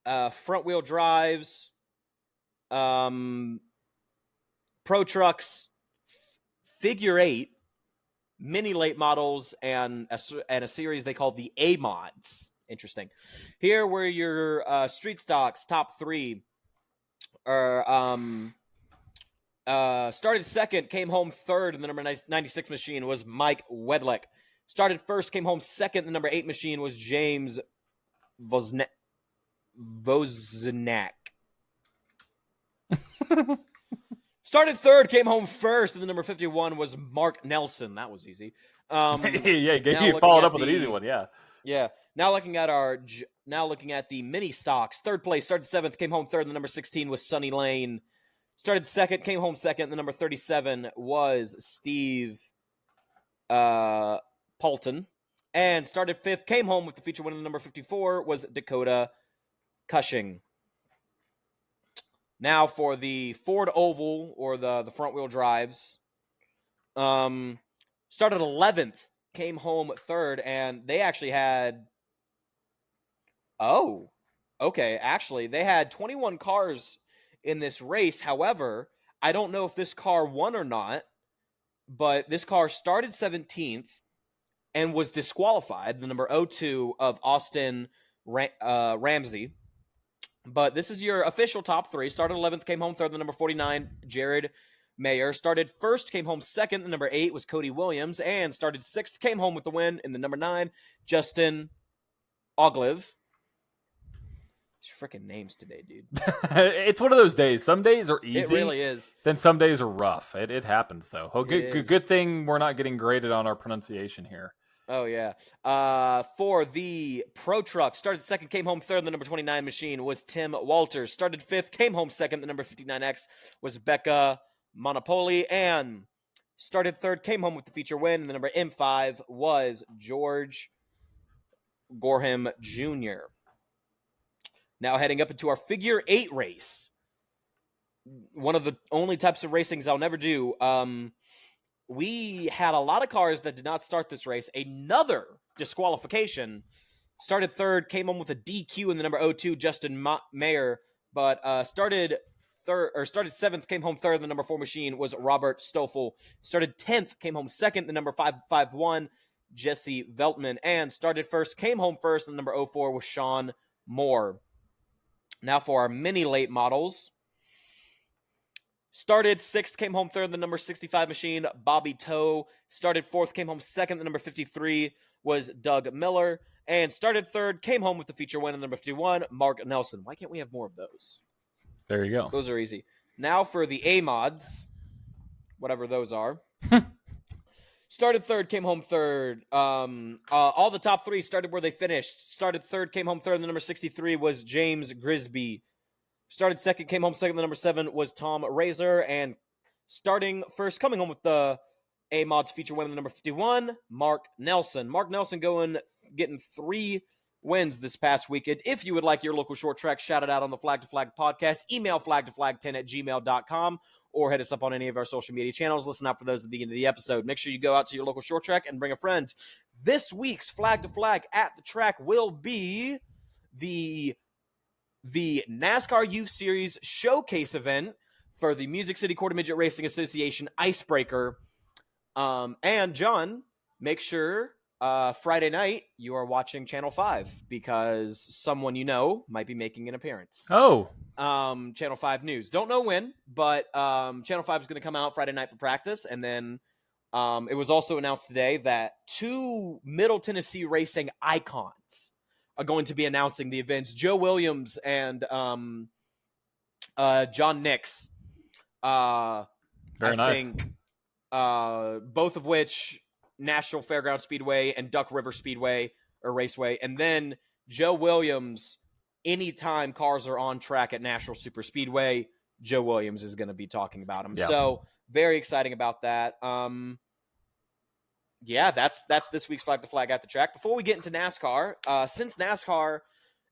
front wheel drives, pro trucks, figure 8, mini late models, and a series they call the A mods. Interesting. Here were your street stocks top 3. Started second, came home third in the number 96 machine was Mike Wedlick. Started first, came home second. The number 8 machine was James Wozniak. Started third, came home first, and the number 51 was Mark Nelson. That was easy. You followed up with an easy one. Yeah. Now looking at the mini stocks. Third place, started 7th, came home third. The number 16 was Sunny Lane. Started second, came home second. The number 37 was Steve Paulton. And started 5th, came home with the feature win. The number 54 was Dakota Cushing. Now for the Ford Oval, or the front-wheel drives. Started 11th, came home third, and they actually had... Oh, okay. Actually, they had 21 cars in this race. However, I don't know if this car won or not, but this car started 17th and was disqualified, the number 02 of Austin Ramsey. But this is your official top 3. Started 11th, came home third, the number 49, Jared Mayer. Started first, came home second, the number 8 was Cody Williams. And started 6th, came home with the win in the number 9, Justin Ogliv. Freaking names today, dude. It's one of those days. Some days are easy. It really is. Then some days are rough. It happens, though. Good thing we're not getting graded on our pronunciation here. Oh, yeah. For the Pro Truck, started second, came home third. The number 29 machine was Tim Walters. Started 5th, came home second. The number 59X was Becca Monopoli. And started 3rd, came home with the feature win. And the number M5 was George Gorham Jr. Now heading up into our Figure 8 race. One of the only types of racings I'll never do. We had a lot of cars that did not start this race. Another disqualification. Started 3rd, came home with a DQ in the number 02, Justin Mayer. But started 7th, came home 3rd. The number 4 machine was Robert Stoffel. Started 10th, came home 2nd. The number 551, Jesse Veltman. And started 1st, came home 1st. The number 04 was Sean Moore. Now for our mini late models. Started 6th, came home 3rd, the number 65 machine, Bobby Toe. Started 4th, came home 2nd, the number 53 was Doug Miller. And started 3rd, came home with the feature win, the number 51, Mark Nelson. Why can't we have more of those? There you go. Those are easy. Now for the A-mods, whatever those are. Started 3rd, came home 3rd. All the top 3 started where they finished. Started 3rd, came home 3rd. The number 63 was James Grisby. Started 2nd, came home 2nd. The number 7 was Tom Razor. And starting 1st, coming home with the A-Mods feature win, the number 51, Mark Nelson. Mark Nelson getting 3 wins this past weekend. If you would like your local short track shouted out on the Flag to Flag podcast, email flagtoflag10@gmail.com. or hit us up on any of our social media channels. Listen out for those at the end of the episode. Make sure you go out to your local short track and bring a friend. This week's Flag to Flag at the track will be the NASCAR Youth Series Showcase event for the Music City Quarter Midget Racing Association Icebreaker. And John, make sure Friday night you are watching Channel 5 because someone you know might be making an appearance. Oh. Channel 5 news. Don't know when, but Channel 5 is going to come out Friday night for practice. And then it was also announced today that 2 Middle Tennessee racing icons are going to be announcing the events. Joe Williams and John Nix. Very nice. I think both of which National Fairground Speedway and Duck River Speedway or Raceway. And then Joe Williams, anytime cars are on track at National Super Speedway, Joe Williams is going to be talking about them. Yeah. So very exciting about that. Yeah, that's this week's Flag to Flag at the track. Before we get into NASCAR, since NASCAR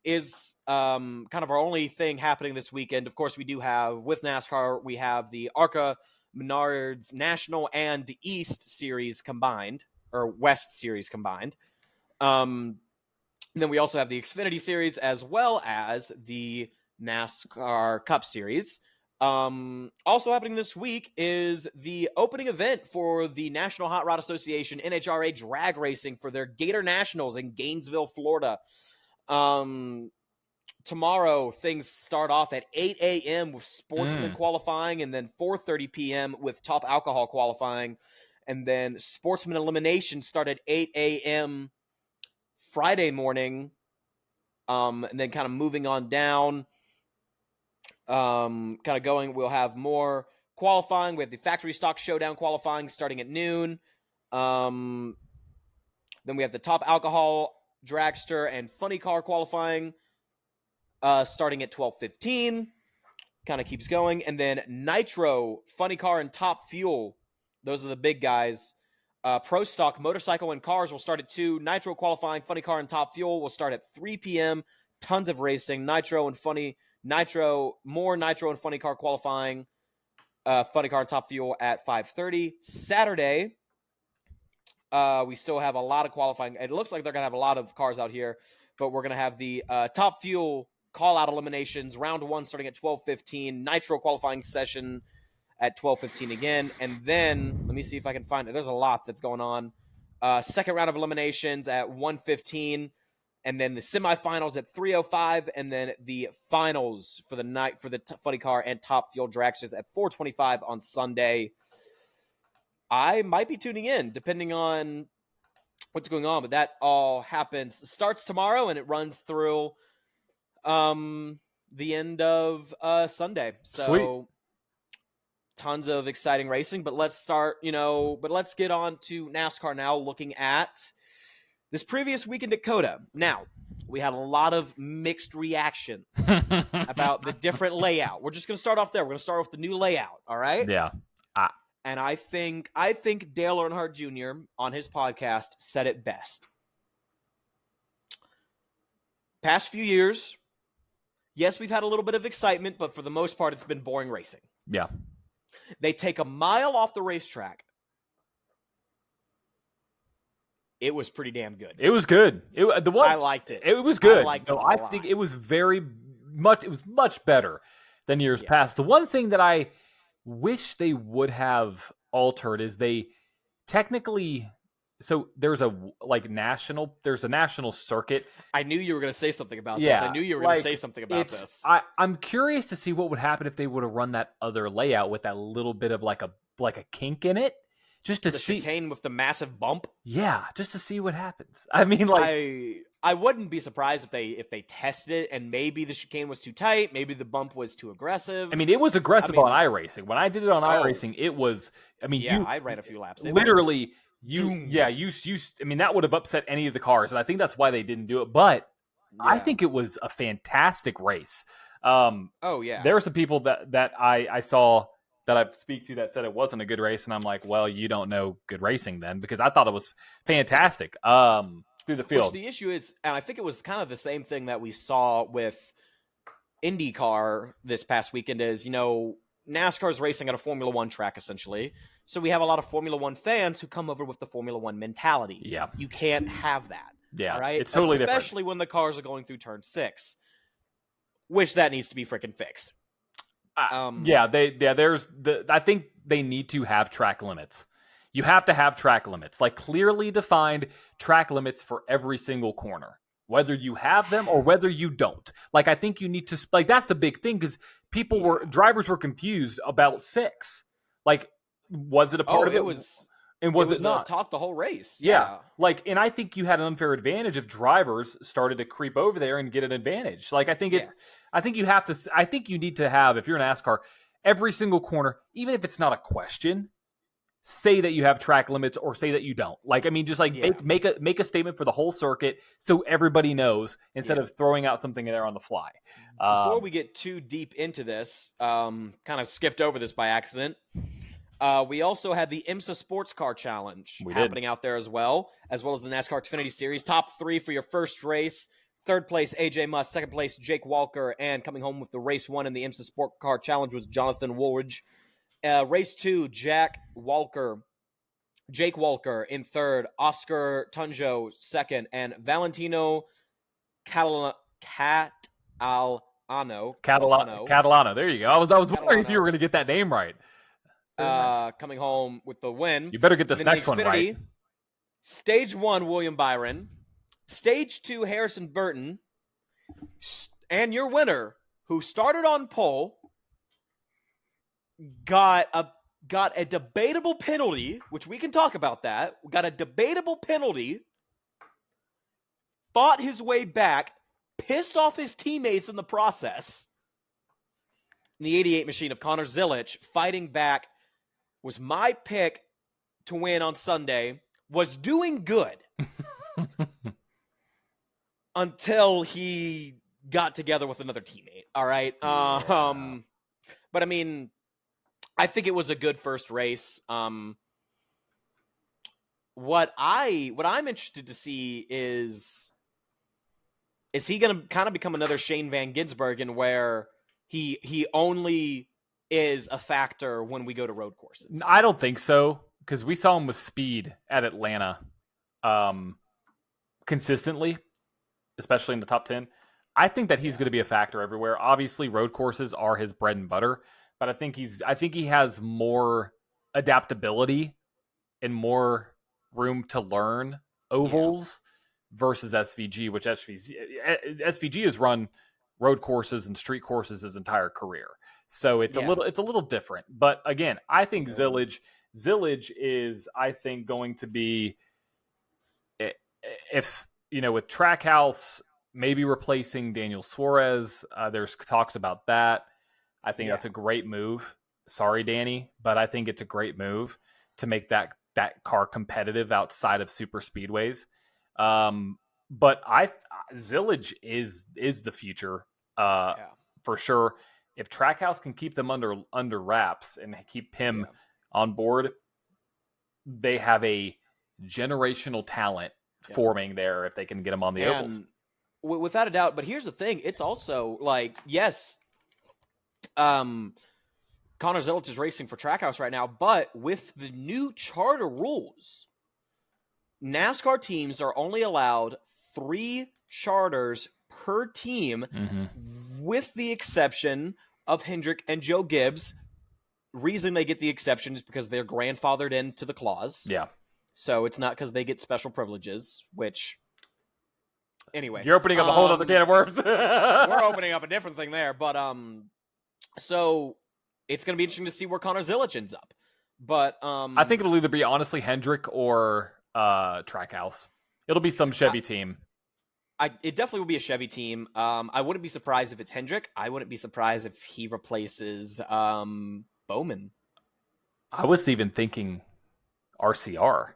is kind of our only thing happening this weekend, of course, with NASCAR, we have the ARCA Menards National and East Series combined, or West Series combined. Then we also have the Xfinity Series as well as the NASCAR Cup Series. Also happening this week is the opening event for the National Hot Rod Association NHRA drag racing for their Gator Nationals in Gainesville, Florida. Tomorrow, things start off at 8 a.m. with sportsman qualifying, and then 4:30 p.m. with top alcohol qualifying. And then sportsman elimination start at 8 a.m. Friday morning. And then kind of moving on down, kind of going, we'll have more qualifying. We have the factory stock showdown qualifying starting at noon. Then we have the top alcohol, dragster, and funny car qualifying starting at 12:15. Kind of keeps going. And then nitro, funny car, and top fuel. Those are the big guys. Pro stock, motorcycle, and cars will start at 2. Nitro qualifying, funny car, and top fuel will start at 3 p.m. Tons of racing. More nitro and funny car qualifying. Funny car and top fuel at 5:30. Saturday, we still have a lot of qualifying. It looks like they're going to have a lot of cars out here, but we're going to have the top fuel call-out eliminations, round 1 starting at 12:15, nitro qualifying session at 12:15 again, and then, let me see if I can find it. There's a lot that's going on. Second round of eliminations at 1:15, and then the semifinals at 3:05, and then the finals for the night for the funny car and top fuel dragsters at 4:25 on Sunday. I might be tuning in, depending on what's going on, but that all starts tomorrow, and it runs through the end of Sunday. So Sweet. Tons of exciting racing, but let's get on to NASCAR now, looking at this previous weekend at COTA. Now, we had a lot of mixed reactions about the different layout. We're just going to start off there. We're going to start off the new layout, all right? Yeah. And I think Dale Earnhardt Jr. on his podcast said it best. Past few years, yes, we've had a little bit of excitement, but for the most part, it's been boring racing. Yeah. They take a mile off the racetrack. It was pretty damn good. It was good. I liked it. It was good. I liked it. I think it was much better than years past. The one thing that I wish they would have altered is they technically. So there's a national circuit. I knew you were going to say something about this. I knew you were going to say something about this. I'm curious to see what would happen if they would have run that other layout with that little bit of like a kink in it, just to see the chicane with the massive bump. Yeah, just to see what happens. I mean, I wouldn't be surprised if they tested it and maybe the chicane was too tight, maybe the bump was too aggressive. I mean, it was aggressive on iRacing. When I did it on iRacing, it was. I mean, I ran a few laps. Literally. I mean, that would have upset any of the cars, and I think that's why they didn't do it. But I think it was a fantastic race. There were some people that I saw that I speak to that said it wasn't a good race, and I'm like, well, you don't know good racing then, because I thought it was fantastic through the field. Which the issue is, and I think it was kind of the same thing that we saw with IndyCar this past weekend, is, NASCAR is racing at a Formula One track, essentially. So we have a lot of Formula One fans who come over with the Formula One mentality. Yeah. You can't have that. Yeah. All right? It's totally different. Especially when the cars are going through turn 6, which that needs to be freaking fixed. I think they need to have track limits. You have to have track limits, like clearly defined track limits for every single corner, whether you have them or whether you don't. Like, I think you need to, that's the big thing, because drivers were confused about 6. Like, was it a part of it? And was it not? Talk the whole race. Yeah. And I think you had an unfair advantage if drivers started to creep over there and get an advantage. Like, I think you need to have, if you're an NASCAR, every single corner, even if it's not a question, say that you have track limits or say that you don't. Make a statement for the whole circuit so everybody knows, instead of throwing out something there on the fly. Before we get too deep into this, kind of skipped over this by accident. We also had the IMSA Sports Car Challenge happening out there as well as the NASCAR Xfinity Series. Top 3 for your first race. Third place, AJ Muss. Second place, Jake Walker. And coming home with the race 1 in the IMSA Sports Car Challenge was Jonathan Woolridge. Race 2, Jake Walker in third, Oscar Tunjo second, and Valentino Catalano. There you go. I was wondering if you were going to get that name right. Coming home with the win. You better get this next one right. Stage 1, William Byron. Stage 2, Harrison Burton. And your winner, who started on pole, got a debatable penalty, which we can talk about that. Got a debatable penalty, fought his way back, pissed off his teammates in the process. The 88 machine of Connor Zilic fighting back was my pick to win on Sunday, was doing good until he got together with another teammate. All right. Yeah. But I mean, I think it was a good first race. What I'm interested to see is he going to kind of become another Shane Van Gisbergen where he only is a factor when we go to road courses? I don't think so, because we saw him with speed at Atlanta consistently, especially in the top 10. I think that he's going to be a factor everywhere. Obviously, road courses are his bread and butter, but I think he has more adaptability and more room to learn ovals versus SVG, which SVG has run road courses and street courses his entire career. So it's a little different. But again, I think Zilic is, I think, going to be, if, with Trackhouse maybe replacing Daniel Suarez, there's talks about that. I think that's a great move. Sorry, Danny, but I think it's a great move to make that car competitive outside of super speedways. But Zilic is the future for sure. If Trackhouse can keep them under wraps and keep him on board, they have a generational talent forming there if they can get him on the ovals. Without a doubt. But here's the thing. It's also like, yes, Connor Zilic is racing for Trackhouse right now, but with the new charter rules, NASCAR teams are only allowed 3 charters per team, with the exception of Hendrick and Joe Gibbs. Reason they get the exception is because they're grandfathered into the clause. Yeah. So it's not because they get special privileges, which, anyway. You're opening up a whole other can of worms. We're opening up a different thing there. But, so it's going to be interesting to see where Connor Zilic ends up. But, I think it'll either be, honestly, Hendrick or Trackhouse. It'll be some Chevy team. It definitely will be a Chevy team. I wouldn't be surprised if it's Hendrick. I wouldn't be surprised if he replaces Bowman. I was even thinking RCR.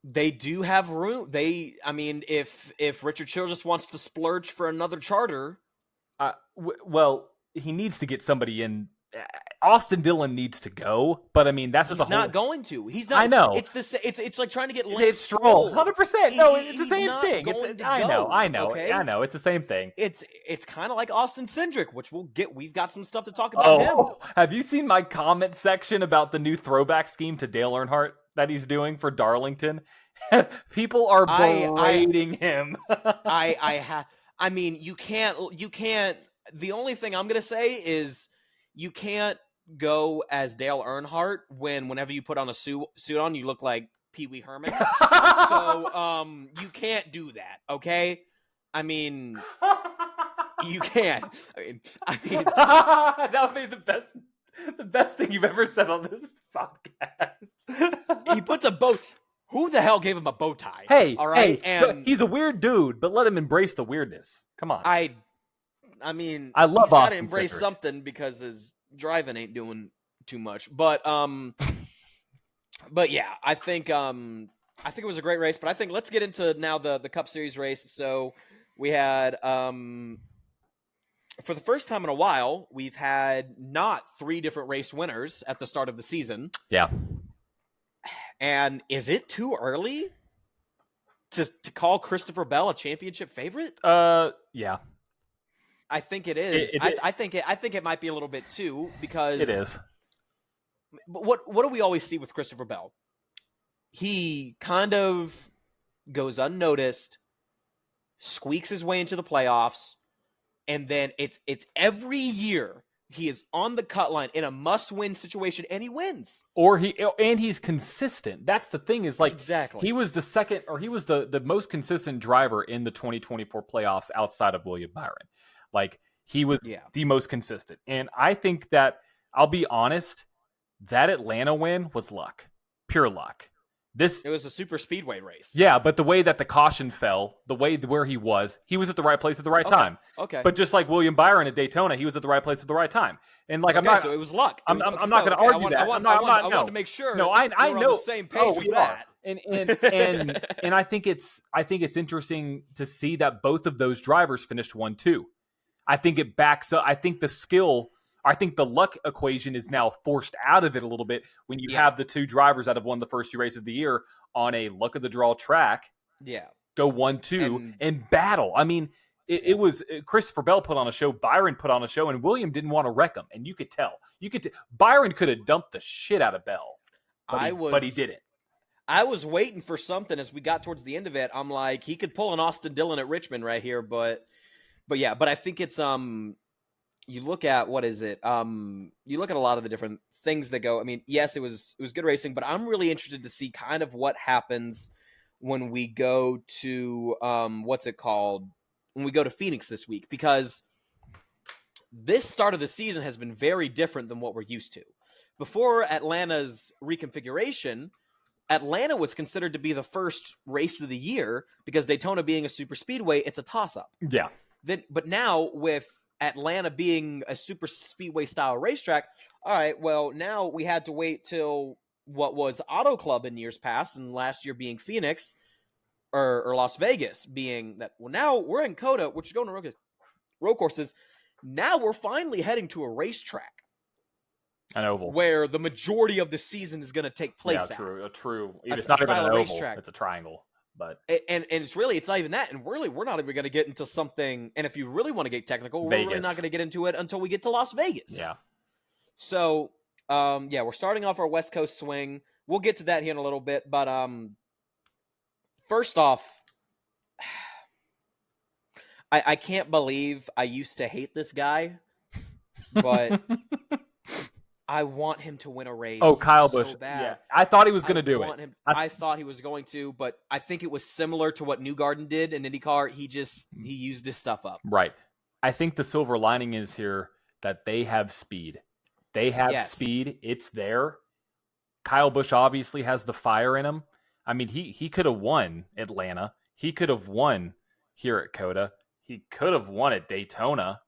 They do have room. If Richard Childress wants to splurge for another charter, well, he needs to get somebody in. Austin Dillon needs to go, but I mean he's not going to. He's not. I know. It's like trying to get Lance Stroll. 100%. No, it's the same thing. I know. Okay? I know. It's the same thing. It's kind of like Austin Cindric, which we've got some stuff to talk about him. Have you seen my comment section about the new throwback scheme to Dale Earnhardt that he's doing for Darlington? People are berating him. You can't. The only thing I'm gonna say is, you can't go as Dale Earnhardt whenever you put on a suit on, you look like Pee Wee Herman. So you can't do that, okay? You can't. That would be the best thing you've ever said on this podcast. He puts a bow. Who the hell gave him a bow tie? Hey, all right, and he's a weird dude, but let him embrace the weirdness. Come on. I love he's Austin to embrace Cindric. something because his driving ain't doing too much. But yeah, I think it was a great race. But I think let's get into now the Cup Series race. So we had for the first time in a while, we've had not 3 different race winners at the start of the season. Yeah. And is it too early to call Christopher Bell a championship favorite? Yeah. I think it is. I think it might be a little bit too, because it is. But what do we always see with Christopher Bell? He kind of goes unnoticed, squeaks his way into the playoffs, and then it's every year he is on the cut line in a must-win situation, and he wins. And he's consistent. That's the thing, is like, Exactly. he was the most consistent driver in the 2024 playoffs outside of William Byron. Like, he was the most consistent. And I think that, I'll be honest, that Atlanta win was luck. Pure luck. It was a super speedway race. Yeah, but the way that the caution fell, where he was at the right place at the right time. Okay. But just like William Byron at Daytona, he was at the right place at the right time. And like, so it was luck. I'm not going to argue that. I wanted to make sure. No, I know. We're on the same page with that. And I think it's interesting to see that both of those drivers finished 1-2. I think it backs up. I think the luck equation is now forced out of it a little bit when you have the two drivers that have won the first two races of the year on a luck of the draw track. Yeah. Go 1-2 and battle. I mean, it was Christopher Bell put on a show, Byron put on a show, and William didn't want to wreck him. And you could tell. Byron could have dumped the shit out of Bell, but he didn't. I was waiting for something as we got towards the end of it. I'm like, he could pull an Austin Dillon at Richmond right here, but I think it's you look at you look at a lot of the different things that go. I mean, yes, it was good racing, but I'm really interested to see kind of what happens when we go to when we go to Phoenix this week, because this start of the season has been very different than what we're used to. Before Atlanta's reconfiguration, Atlanta was considered to be the first race of the year because Daytona being a super speedway, it's a toss-up. Yeah. But now with Atlanta being a super speedway style racetrack, all right, well, now we had to wait till what was Auto Club in years past, and last year being Phoenix or Las Vegas being that. Well, now we're in COTA, which is going to road courses. Now we're finally heading to a racetrack, an oval, where the majority of the season is going to take place. Yeah, true. It's not even an oval; racetrack. It's a triangle. But it's not even that, and really we're not even going to get into something. And if you really want to get technical, we're really not going to get into it until we get to Las Vegas. Yeah. So, we're starting off our West Coast swing. We'll get to that here in a little bit, but first off, I can't believe I used to hate this guy, but I want him to win a race. Oh, Kyle Busch. So bad. Yeah. I thought he was going to do it. I thought he was going to, but I think it was similar to what Newgarden did in IndyCar. He used his stuff up. Right. I think the silver lining is here that they have speed. They have speed. It's there. Kyle Busch obviously has the fire in him. I mean, he could have won Atlanta. He could have won here at COTA. He could have won at Daytona.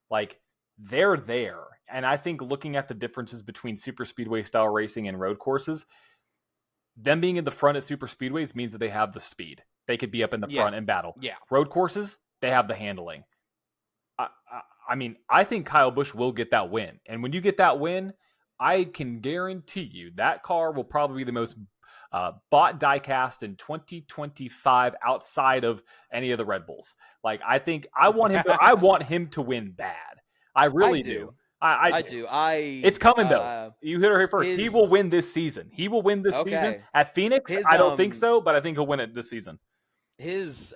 Like, they're there. And I think looking at the differences between super speedway style racing and road courses, them being in the front at super speedways means that they have the speed. They could be up in the front and battle. Yeah. Road courses, they have the handling. I mean, I think Kyle Busch will get that win. And when you get that win, I can guarantee you that car will probably be the most bought diecast in 2025 outside of any of the Red Bulls. Like, I think I want him to win bad. I really do. I do. It's coming though. You hit her here first. He will win this season. Season at Phoenix. I don't think so, but I think he'll win it this season. His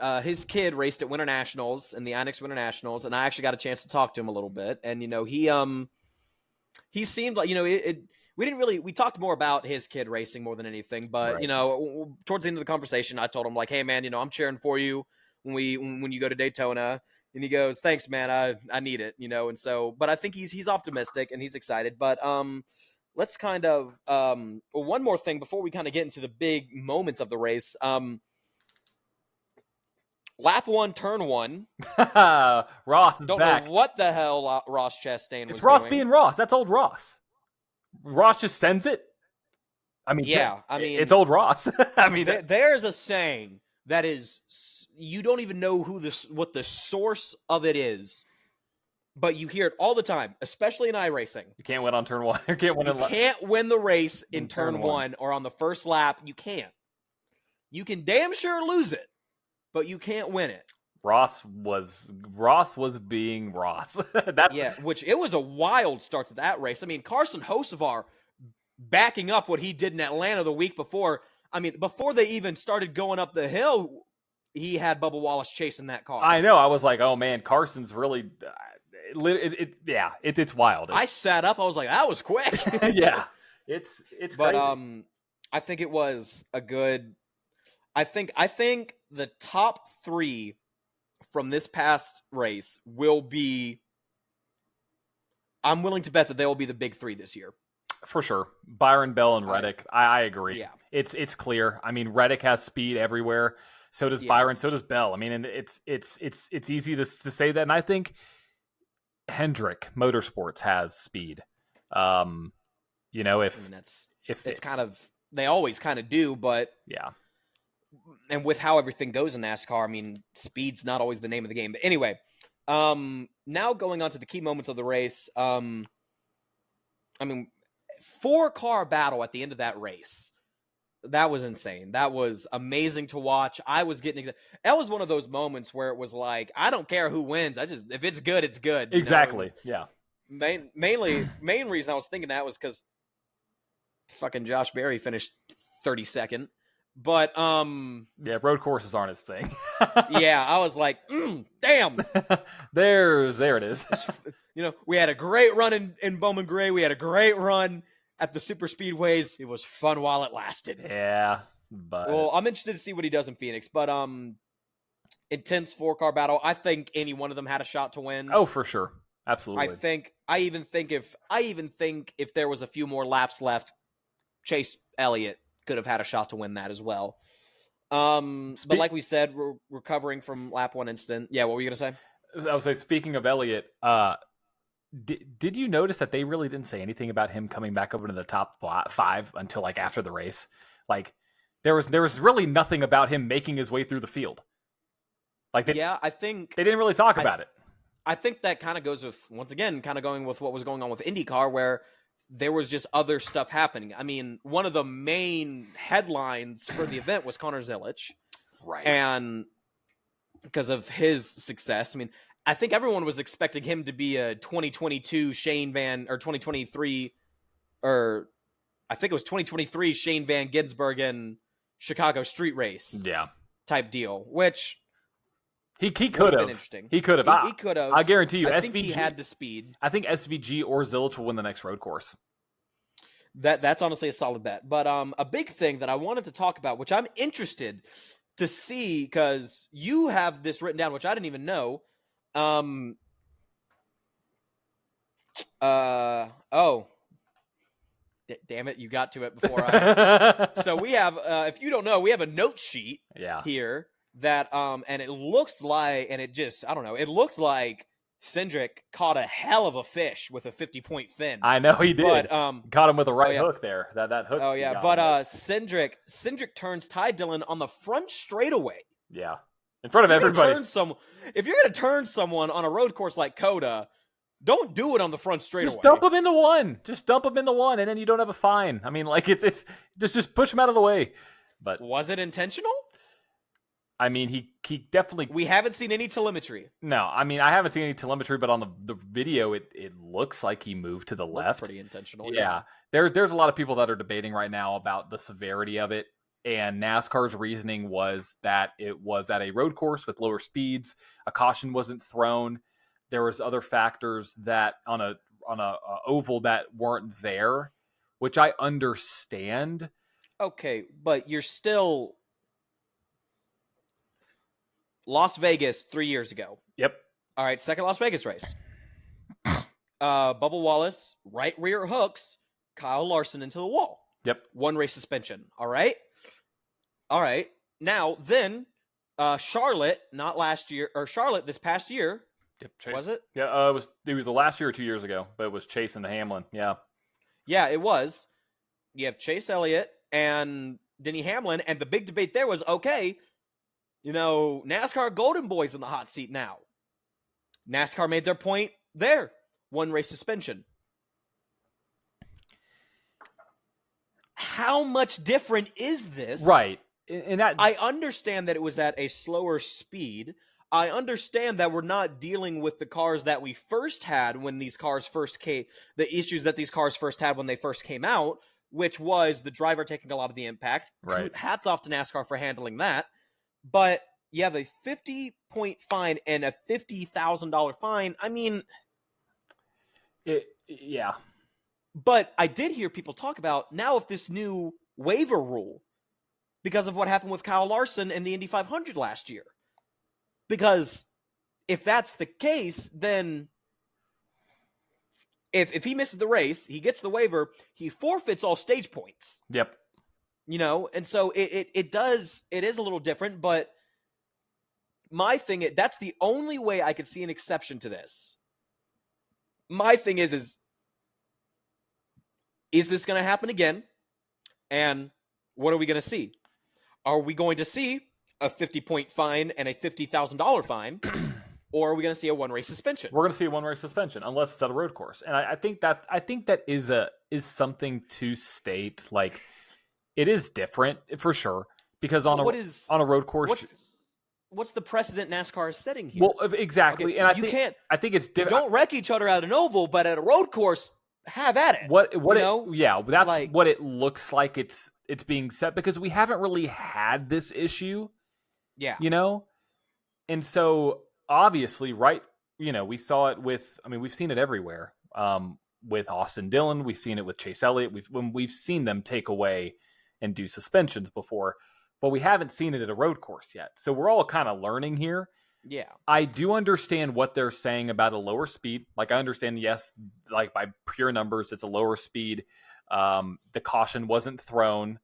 kid raced at Winter Nationals in the INX Winter Nationals, and I actually got a chance to talk to him a little bit. And he seemed like we talked more about his kid racing more than anything. But right. Towards the end of the conversation, I told him like, "Hey man, I'm cheering for you when you go to Daytona." And he goes, "Thanks, man. I need it, And so, but I think he's optimistic and he's excited. But let's kind of one more thing before we kind of get into the big moments of the race. Lap 1, turn 1. Ross is Don't back. know what the hell Ross Chastain was It's Ross doing. being Ross. That's old Ross. Ross just sends it. I mean, it's old Ross. I mean, there's a saying that is, you don't even know what the source of it is, but you hear it all the time, especially in iRacing. You can't win on turn 1. You can't win the race in turn 1 or on the first lap. You can't. You can damn sure lose it, but you can't win it. Ross was being Ross. Which it was a wild start to that race. I mean, Carson Hocevar backing up what he did in Atlanta the week before. I mean, before they even started going up the hill, he had Bubba Wallace chasing that car. I know. I was like, oh man, Carson's really. It's wild. I sat up. I was like, that was quick. Yeah, it's But crazy. I think it was a good. I think the top 3 from this past race will be. I'm willing to bet that they will be the big 3 this year. For sure. Byron, Bell, and Reddick. I agree. Yeah. It's clear. I mean, Reddick has speed everywhere. So does Byron. So does Bell. I mean, and it's easy to say that. And I think Hendrick Motorsports has speed. If it's kind of, they always kind of do, but yeah. And with how everything goes in NASCAR, I mean, speed's not always the name of the game. But anyway, now going on to the key moments of the race. I mean, 4-car battle at the end of that race. That was insane. That was amazing to watch. I was getting excited. That was one of those moments where it was like, I don't care who wins. If it's good, it's good. Exactly. Yeah. Main reason I was thinking that was because fucking Josh Berry finished 32nd. But yeah, road courses aren't his thing. Yeah, I was like, damn. There it is. We had a great run in Bowman Gray. We had a great run at the super speedways. It was fun while it lasted. Yeah, but well, I'm interested to see what he does in Phoenix. But intense 4-car battle. I think any one of them had a shot to win. Oh, for sure, absolutely. I even think if there was a few more laps left, Chase Elliott could have had a shot to win that as well. But like we said, we're recovering from lap 1 incident. Yeah, what were you gonna say? I would say, speaking of Elliott, did you notice that they really didn't say anything about him coming back over to the top 5 until like after the race? Like there was really nothing about him making his way through the field. Like I think they didn't really talk about it. I think that kind of goes with, once again, kind of going with what was going on with IndyCar, where there was just other stuff happening. I mean, one of the main headlines for the event was Connor Zilisch. Right. And because of his success, I mean, I think everyone was expecting him to be a 2022 Shane Van, or 2023, or I think it was 2023 Shane Van Gisbergen Chicago street race. Yeah. Type deal, which he could have. Interesting. He could have. He could have. I guarantee you, I SVG think he had the speed. I think SVG or Zilisch will win the next road course. That's honestly a solid bet. But a big thing that I wanted to talk about, which I'm interested to see, because you have this written down, which I didn't even know. Damn it, you got to it before I. So we have, if you don't know, we have a note sheet here that, and it looks like, and it just, I don't know, it looked like Cindric caught a hell of a fish with a 50-point fin. I know he did. But, caught him with a right hook there. That hook. Oh yeah, but Cindric turns Ty Dillon on the front straightaway. Yeah, in front of everybody. If you're gonna turn someone on a road course like Coda, don't do it on the front straightaway. Just dump him into one. And then you don't have a fine. I mean, like it's just push him out of the way. But was it intentional? I mean, he definitely. We haven't seen any telemetry. No, I mean, I haven't seen any telemetry, but on the video, it looks like he moved to the left. Pretty intentional. Yeah. There's a lot of people that are debating right now about the severity of it, and NASCAR's reasoning was that it was at a road course with lower speeds. A caution wasn't thrown. There was other factors that on a oval that weren't there, which I understand. Okay, but you're still. Las Vegas 3 years ago. Yep. All right, second Las Vegas race. Bubba Wallace, right rear hooks, Kyle Larson into the wall. Yep. 1 race suspension. All right. Now, then, Charlotte, not last year, or Charlotte this past year. Yep, Chase. Was it? Yeah, it was the last year or 2 years ago, but it was Chase and the Hamlin. Yeah. Yeah, it was. You have Chase Elliott and Denny Hamlin, and the big debate there was, okay, NASCAR Golden Boy's in the hot seat now. NASCAR made their point there. 1 race suspension. How much different is this? Right. And I understand that it was at a slower speed. I understand that we're not dealing with the cars that we first had when these cars first came, the issues that these cars first had when they first came out, which was the driver taking a lot of the impact. Right. Hats off to NASCAR for handling that. But you have a 50-point fine and a $50,000 fine. I mean, Yeah. But I did hear people talk about now if this new waiver rule, because of what happened with Kyle Larson in the Indy 500 last year. Because if that's the case, then if he misses the race, he gets the waiver, he forfeits all stage points. Yep. And so it is a little different, but my thing, that's the only way I could see an exception to this. My thing is this going to happen again? And what are we going to see? Are we going to see a 50-point fine and a $50,000 fine? Or are we going to see a one-race suspension? We're going to see a one-race suspension unless it's at a road course. And I think that is something to state. Like, it is different for sure because on a road course, what's the precedent NASCAR is setting here? Well, exactly. Okay, and I think it's different. Don't wreck each other at an oval, but at a road course, have at it. That's what it looks like it's being set, because we haven't really had this issue. Yeah. And so obviously, right, we saw it we've seen it everywhere. With Austin Dillon, we've seen it with Chase Elliott. We've seen them take away and do suspensions before, but we haven't seen it at a road course yet. So we're all kind of learning here. Yeah. I do understand what they're saying about a lower speed. Like, I understand, yes, like by pure numbers, it's a lower speed. The caution wasn't thrown,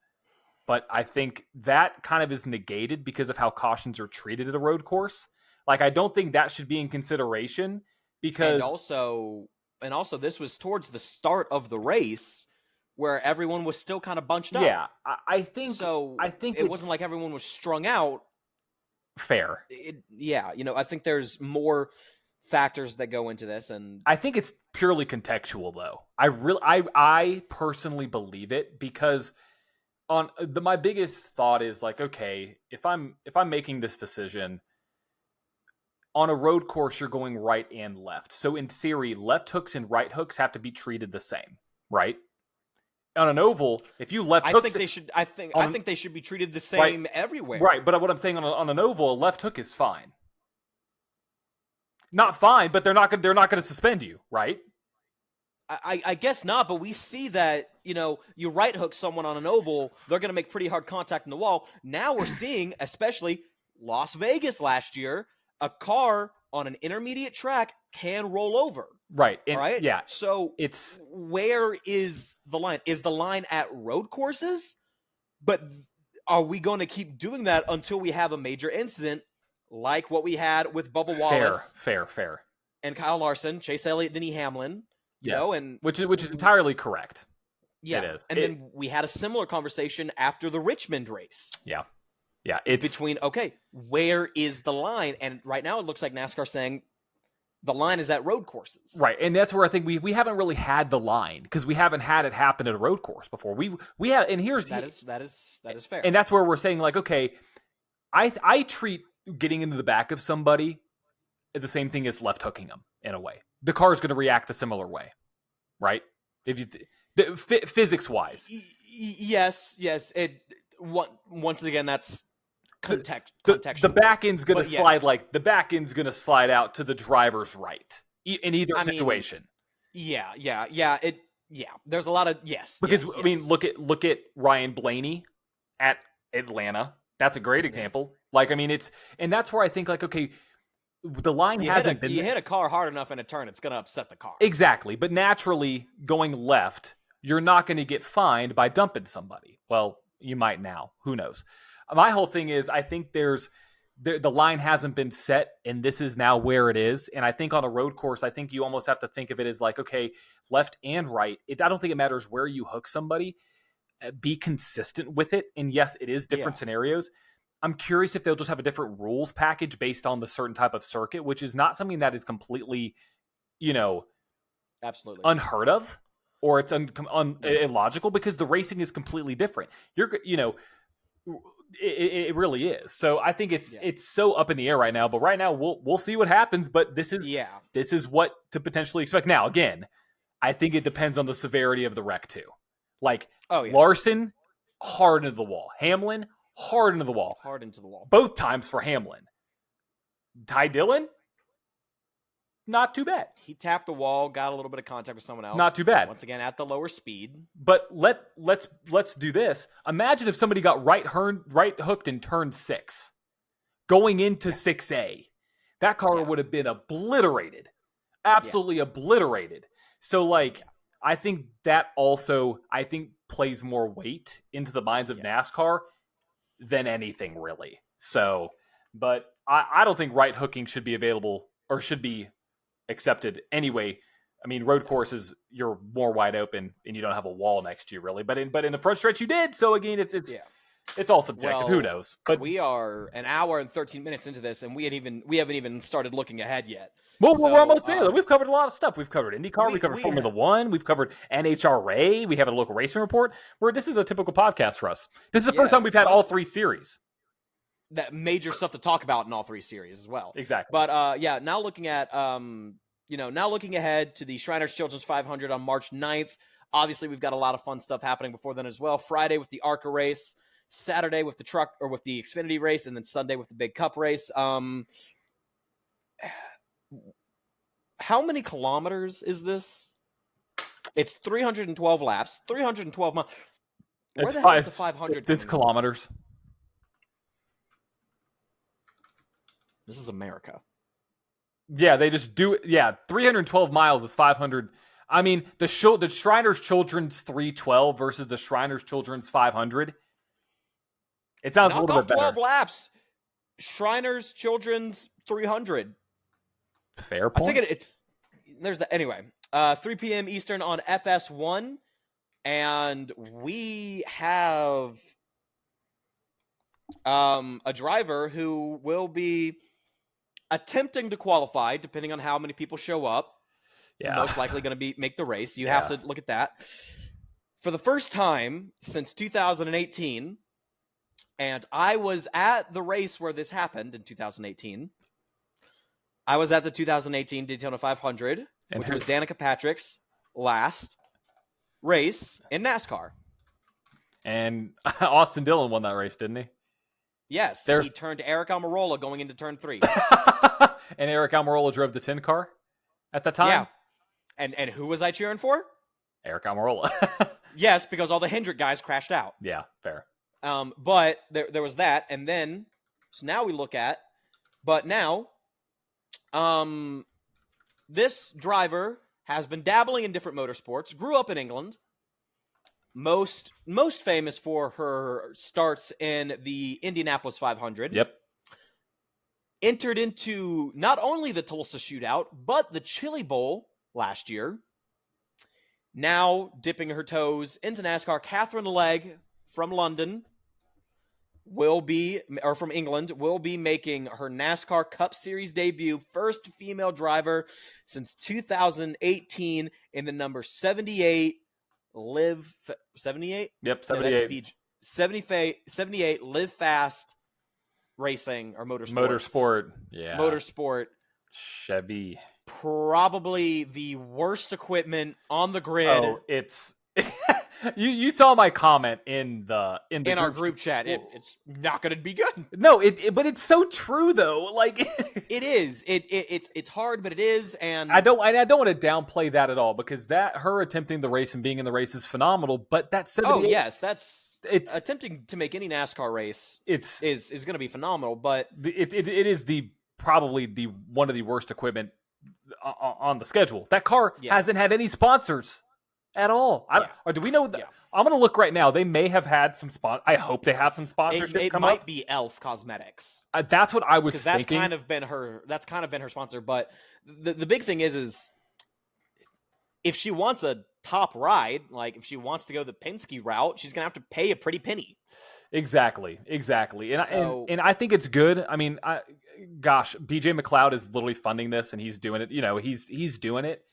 but I think that kind of is negated because of how cautions are treated at a road course. Like, I don't think that should be in consideration because... And also this was towards the start of the race where everyone was still kind of bunched up. Yeah, I think it wasn't like everyone was strung out. Fair. I think there's more factors that go into this, and I think it's purely contextual, though. I personally believe it because my biggest thought is like, okay, if I'm making this decision on a road course, you're going right and left. So in theory, left hooks and right hooks have to be treated the same, right? On an oval, if you left hooks, I think they should be treated the same everywhere. Right, but what I'm saying on an oval, a left hook is fine. Not fine, but they're not going to suspend you, right? I guess not, but we see that, you right hook someone on an oval, they're going to make pretty hard contact in the wall. Now we're seeing, especially Las Vegas last year, a car on an intermediate track can roll over. Right. Right? Yeah. So where is the line? Is the line at road courses? But are we going to keep doing that until we have a major incident like what we had with Bubba Wallace? Fair. And Kyle Larson, Chase Elliott, Denny Hamlin. And which is entirely correct. Yeah. It is. And then we had a similar conversation after the Richmond race. Yeah. Yeah. It's between, where is the line? And right now it looks like NASCAR saying the line is at road courses. Right. And that's where I think we haven't really had the line because we haven't had it happen at a road course before. We have, and here's that is fair. And that's where we're saying, like, okay, I treat getting into the back of somebody the same thing as left hooking them in a way. The car is going to react a similar way, right? If you physics wise, yes. Once again, that's contextual. The back end's going to slide the back end's going to slide out to the driver's right in either situation. Yeah. There's a lot of because look at Ryan Blaney at Atlanta. That's a great example. Like, and that's where I think, like, okay, the line hasn't been. You hit a car hard enough in a turn, it's going to upset the car. Exactly, but naturally, going left, you're not going to get fined by dumping somebody. Well, you might now. Who knows? My whole thing is, I think the line hasn't been set, and this is now where it is. And I think on a road course, I think you almost have to think of it as like, okay, left and right. I don't think it matters where you hook somebody. Be consistent with it. And yes, it is different scenarios. I'm curious if they'll just have a different rules package based on the certain type of circuit, which is not something that is completely, absolutely unheard of, or it's illogical because the racing is completely different. It really is. So I think it's so up in the air right now. But right now we'll see what happens. But this is what to potentially expect. Now again, I think it depends on the severity of the wreck too. Like Larson, hard into the wall. Hamlin, hard into the wall. Hard into the wall. Both times for Hamlin. Ty Dillon, not too bad. He tapped the wall, got a little bit of contact with someone else. Not too bad. Once again, at the lower speed. But let's do this. Imagine if somebody got right hooked in turn 6, going into 6A. That car would have been obliterated, absolutely obliterated. So like, I think that also plays more weight into the minds of NASCAR than anything really. So, but I don't think right hooking should be available or should be accepted anyway. I mean, road courses, you're more wide open and you don't have a wall next to you really. But in the front stretch you did. So again, it's all subjective. Who knows? But we are an hour and 13 minutes into this, and we haven't even started looking ahead yet. Well, we're almost there. We've covered a lot of stuff. We've covered IndyCar. We covered Formula One. We've covered NHRA. We have a local racing report. This is a typical podcast for us. This is the first time we've had all 3 series. That major stuff to talk about in all 3 series as well. Exactly. But now looking at now looking ahead to the Shriners Children's 500 on March 9th. Obviously, we've got a lot of fun stuff happening before then as well. Friday with the ARCA race, Saturday with the truck or with the Xfinity race, and then Sunday with the Big Cup race. How many kilometers is this? It's 312 laps, 312 miles. Where the hell is the 500? It's kilometers. This is America. Yeah, they just do it. Yeah, 312 miles is 500. I mean, the Shriners Children's 312 versus the Shriners Children's 500. It sounds a little bit better. 12 laps. Shriners Children's 300. Fair point. I think there's the anyway. 3 p.m. Eastern on FS1, and we have a driver who will be attempting to qualify, depending on how many people show up. Yeah, most likely going to make the race. You have to look at that for the first time since 2018. And I was at the race where this happened in 2018. I was at the 2018 Daytona 500, which was Danica Patrick's last race in NASCAR. And Austin Dillon won that race, didn't he? Yes, he turned Eric Almirola going into turn 3. And Eric Almirola drove the 10 car at the time? Yeah. And who was I cheering for? Eric Almirola. Yes, because all the Hendrick guys crashed out. Yeah, fair. But there was that, and then so now we look at, but now, this driver has been dabbling in different motorsports. Grew up in England. Most famous for her starts in the Indianapolis 500. Yep. Entered into not only the Tulsa Shootout, but the Chili Bowl last year. Now dipping her toes into NASCAR. Catherine Legg from London from England, will be making her NASCAR Cup Series debut. First female driver since 2018 in the number 78 Live 78. Yep, 78. No, 78 Live Fast Racing or Motorsport. Yeah. Motorsport. Chevy. Probably the worst equipment on the grid. Oh, it's you saw my comment in our group chat. It's not going to be good. No, but it's so true though. Like it is. It's hard, but it is. And I don't want to downplay that at all because her attempting the race and being in the race is phenomenal. But that 78. Oh yes, it's attempting to make any NASCAR race. Is going to be phenomenal, but it is probably the one of the worst equipment on the schedule. That car hasn't had any sponsors at all. Or do we know that? Yeah. I'm going to look right now. They may have had some I hope they have some sponsorship. It might be Elf Cosmetics. That's what I was thinking. That's kind of been her sponsor. But the big thing is if she wants a top ride, like if she wants to go the Penske route, she's going to have to pay a pretty penny. Exactly. And I think it's good. I mean, BJ McLeod is literally funding this, and he's doing it. You know, he's doing it.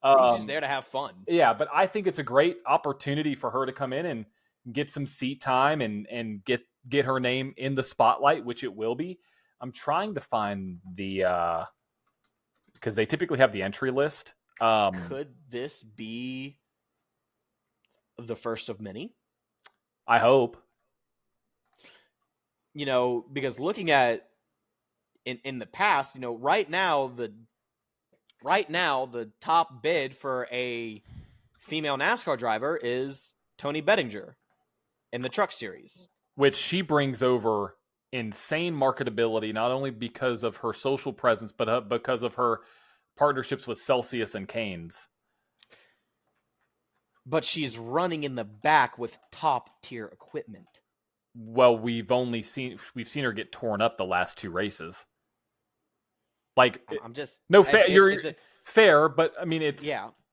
He's just there to have fun. Yeah, but I think it's a great opportunity for her to come in and get some seat time and get her name in the spotlight, which it will be. I'm trying to find the because they typically have the entry list. Could this be the first of many? I hope. You know, because looking at in the past, you know, right now right now, the top bid for a female NASCAR driver is Tony Bettinger in the Truck Series. Which she brings over insane marketability, not only because of her social presence, but because of her partnerships with Celsius and Canes. But she's running in the back with top-tier equipment. Well, we've seen her get torn up the last 2 races. Like, I'm just no fair. You're fair, but I mean, it's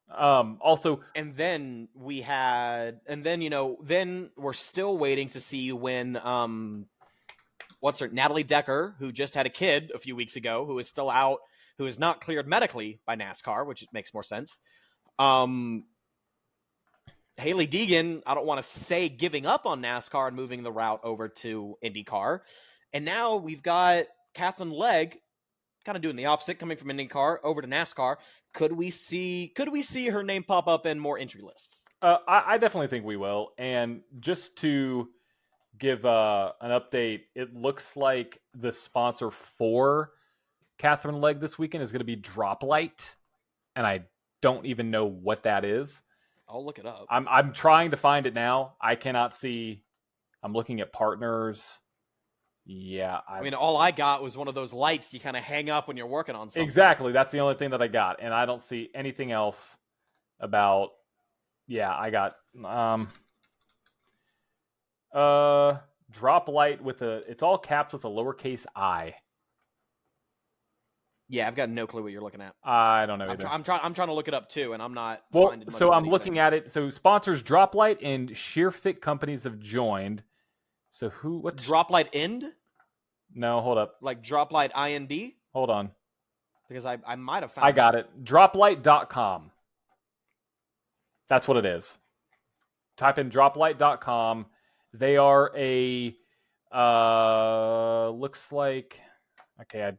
also, and then then we're still waiting to see when Natalie Decker, who just had a kid a few weeks ago, who is still out, who is not cleared medically by NASCAR, which makes more sense. Hailie Deegan, I don't want to say giving up on NASCAR and moving the route over to IndyCar. And now we've got Katherine Legge kind of doing the opposite, coming from IndyCar over to NASCAR. Could we see her name pop up in more entry lists? I definitely think we will. And just to give an update, it looks like the sponsor for Katherine Legge this weekend is going to be Droplight, and I don't even know what that is. I'll look it up. I'm trying to find it now. I cannot see. I'm looking at partners. Yeah. I mean, all I got was one of those lights you kind of hang up when you're working on something. Exactly. That's the only thing that I got. And I don't see anything else about, I got, drop light with it's all caps with a lowercase I. Yeah, I've got no clue what you're looking at. I don't know either. I'm trying to look it up too, and I'm not. Well, so I'm looking at it. So sponsors Droplight and Sheerfit companies have joined. So what? Droplight End? No, hold up. Like Droplight IND? Hold on. Because I might have found. I got it. Droplight.com. That's what it is. Type in droplight.com. They are looks like. Okay,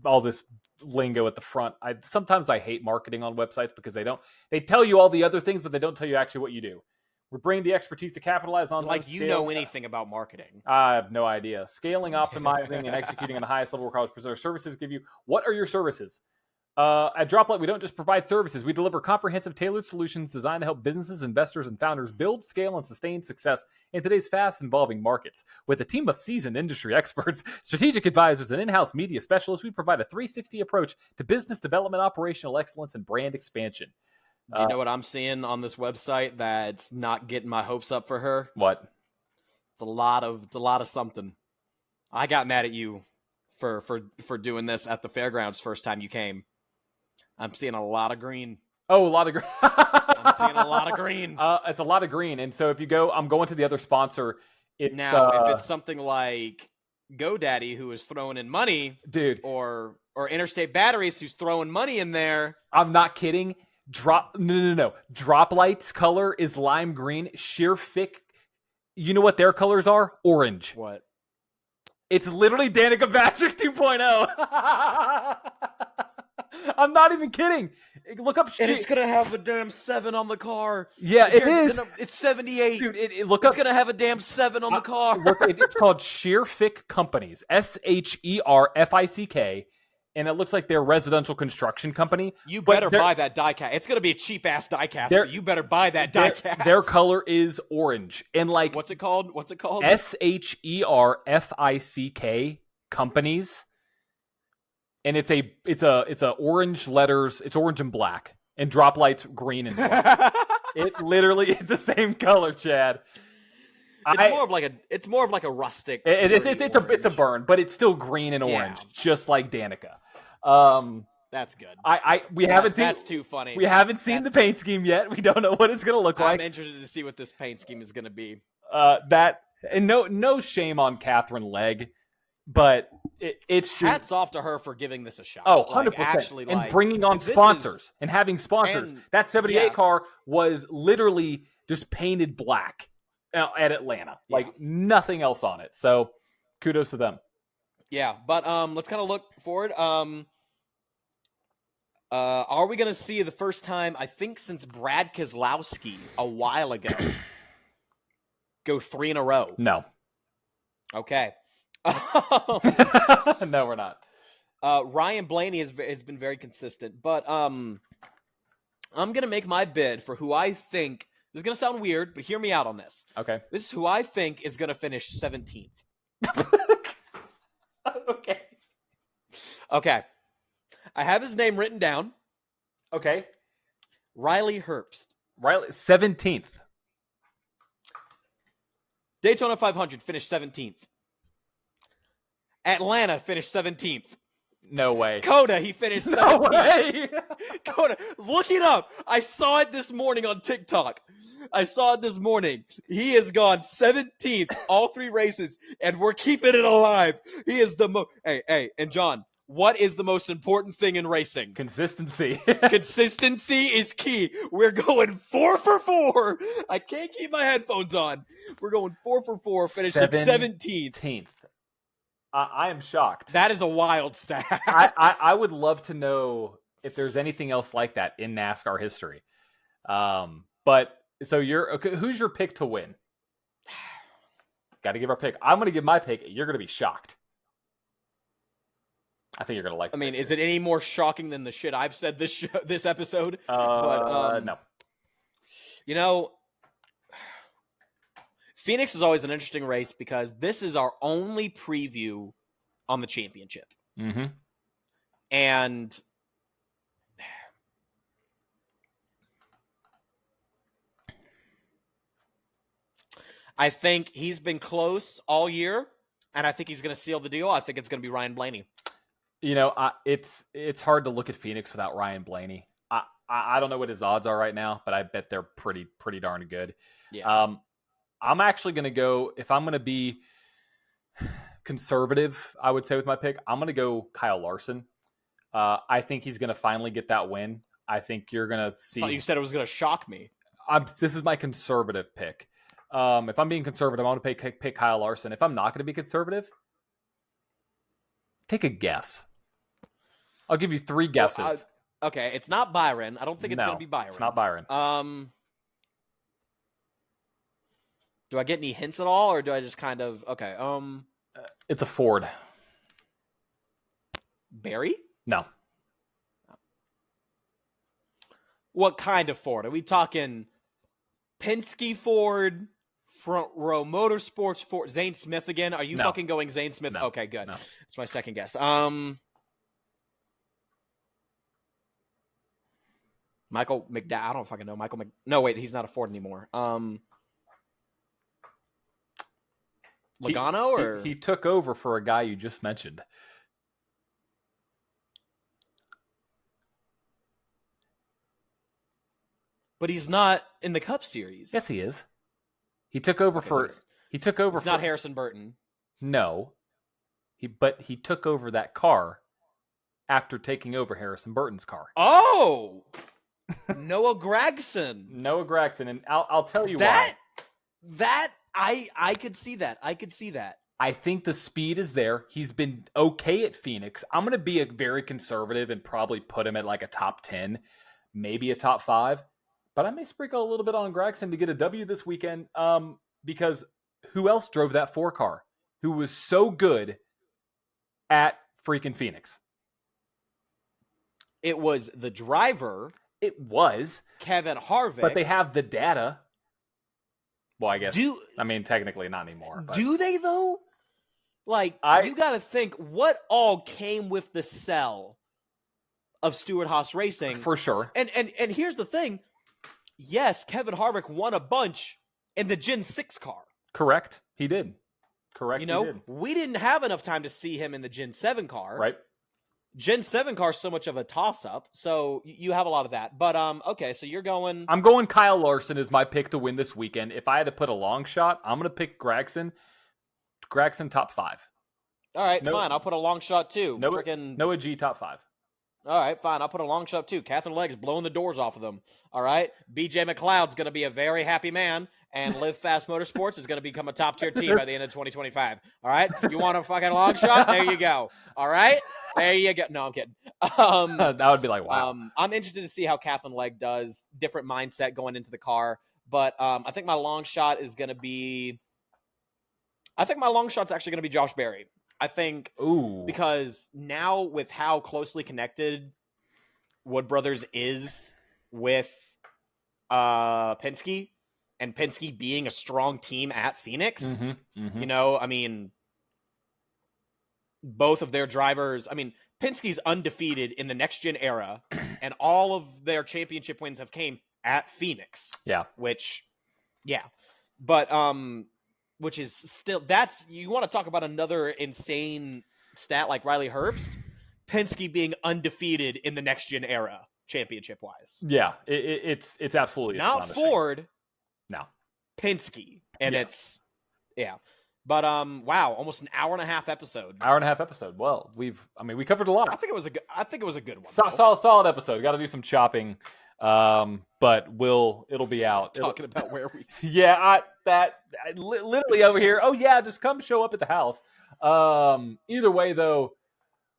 all this lingo at the front. Sometimes I hate marketing on websites because they tell you all the other things, but they don't tell you actually what you do. We're bringing the expertise to capitalize on. Like you know anything about marketing? I have no idea. Scaling, optimizing, and executing on the highest level requires our services give you. What are your services? At Droplight, we don't just provide services. We deliver comprehensive, tailored solutions designed to help businesses, investors, and founders build, scale, and sustain success in today's fast-evolving markets. With a team of seasoned industry experts, strategic advisors, and in-house media specialists, we provide a 360 approach to business development, operational excellence, and brand expansion. Do you know what I'm seeing on this website that's not getting my hopes up for her? What? It's a lot of something. I got mad at you for doing this at the fairgrounds first time you came. I'm seeing a lot of green. Oh, a lot of green. I'm seeing a lot of green. It's a lot of green. And so if you go, I'm going to the other sponsor. If it's something like GoDaddy, who is throwing in money, dude, or Interstate Batteries, who's throwing money in there. I'm not kidding. No. Droplight's color is lime green. Sheerfit, you know what their colors are? Orange. What? It's literally Danica Patrick 2.0. I'm not even kidding. Look up. And it's gonna have a damn 7 on the car. Yeah, it is. It's 78. Dude, look up. It's gonna have a damn 7 on the car. It's called Sheerfit Companies. SHERFICK. And it looks like they're a residential construction company. You better buy that diecast. It's going to be a cheap-ass diecast, but you better buy that diecast. Their color is orange. And like... What's it called? SHERFICK Companies. And it's a orange letters. It's orange and black. And Droplight's green and black. It literally is the same color, Chad. It's more of like a rustic. It's a burn, but it's still green and orange, just like Danica. That's good. We haven't seen. That's too funny. We haven't seen the paint scheme yet. We don't know what it's gonna look like. I'm interested to see what this paint scheme is gonna be. No shame on Katherine Legge, but it's just hats off to her for giving this a shot. Oh, 100%. And bringing on sponsors and having sponsors. That 78 car was literally just painted black at Atlanta, like nothing else on it. So kudos to them. Yeah, but let's kind of look forward. Are we going to see the first time, I think since Brad Keselowski a while ago, go 3 in a row? No. Okay. No, we're not. Ryan Blaney has been very consistent, but I'm gonna make my bid for who I think. This is gonna sound weird, but hear me out on this. Okay. This is who I think is gonna finish 17th. Okay. Okay, I have his name written down. Okay. Riley Herbst. Riley 17th. Daytona 500 finished 17th. Atlanta finished 17th. No way. Coda, he finished 17th. No way. Coda, look it up. I saw it this morning on TikTok. He has gone 17th all 3 races, and we're keeping it alive. He is the most. Hey, and John, what is the most important thing in racing? Consistency. Consistency is key. We're going 4 for 4. I can't keep my headphones on. We're going 4 for 4, finishing 17th. I am shocked. That is a wild stat. I would love to know if there's anything else like that in NASCAR history. But so who's your pick to win? Got to give our pick. I'm going to give my pick. You're going to be shocked. I think you're going to like it. I mean, is it any more shocking than the shit I've said this episode? No. You know, Phoenix is always an interesting race because this is our only preview on the championship. Mm-hmm. And I think he's been close all year, and I think he's going to seal the deal. I think it's going to be Ryan Blaney. You know, it's hard to look at Phoenix without Ryan Blaney. I don't know what his odds are right now, but I bet they're pretty darn good. Yeah. I'm actually going to go, if I'm going to be conservative, I would say with my pick, I'm going to go Kyle Larson. I think he's going to finally get that win. I think you're going to see. I thought you said it was going to shock me. This is my conservative pick. If I'm being conservative, I'm going to pick Kyle Larson. If I'm not going to be conservative, take a guess. I'll give you 3 guesses. Okay, it's not Byron. I don't think it's going to be Byron. It's not Byron. Do I get any hints at all, or do I just kind of okay? It's a Ford. Barry? No. What kind of Ford? Are we talking Penske Ford, Front Row Motorsports Ford, Zane Smith again? Are you fucking going Zane Smith? No. Okay, good. No. That's my second guess. Michael McDowell. I don't fucking know. No, wait, he's not a Ford anymore. Logano or he took over for a guy you just mentioned. But he's not in the Cup Series. Yes, he is. He took over It's not Harrison Burton. No. He took over that car after taking over Harrison Burton's car. Oh! Noah Gragson. Noah Gragson, and I'll tell you why. I could see that. I think the speed is there. He's been okay at Phoenix. I'm going to be a very conservative and probably put him at like a top 10, maybe a top 5. But I may sprinkle a little bit on Gragson to get a W this weekend because who else drove that 4 car who was so good at freaking Phoenix? It was the driver. It was. Kevin Harvick. But they have the data. Well, I guess. Technically not anymore. But. Do they, though? You got to think, what all came with the sell of Stewart-Haas Racing? For sure. And here's the thing. Yes, Kevin Harvick won a bunch in the Gen 6 car. Correct. He did. Correct. We didn't have enough time to see him in the Gen 7 car. Right. Gen 7 car is so much of a toss-up, so you have a lot of that. But, okay, so you're going... I'm going Kyle Larson as my pick to win this weekend. If I had to put a long shot, I'm going to pick Gragson. Gragson top 5. All right, fine. I'll put a long shot, too. Noah G top 5. All right, fine. I'll put a long shot, too. Catherine Legg's blowing the doors off of them. All right? BJ McLeod's going to be a very happy man, and Live Fast Motorsports is going to become a top-tier team by the end of 2025. All right? You want a fucking long shot? There you go. All right? There you go. No, I'm kidding. That would be like, wow. I'm interested to see how Catherine Legg does. Different mindset going into the car. But I think my long shot is going to be... I think my long shot's actually going to be Josh Berry. I think Ooh. because now with how closely connected Wood Brothers is with Penske, and Penske being a strong team at Phoenix, you know, I mean, both of their drivers, I mean, Penske's undefeated in the next gen era, and all of their championship wins have came at Phoenix. Yeah. Which, yeah. But, which is still, that's, you want to talk about another insane stat like Riley Herbst? Penske being undefeated in the next gen era, championship wise. Yeah, it's absolutely not astonishing. Ford. No, Penske, and it's But wow, almost an hour and a half episode. Well, we covered a lot. I think it was a good one. Solid episode. Got to do some chopping, but it'll be out. Talking about where we. Yeah, literally over here. Oh yeah, just come show up at the house. Either way, though,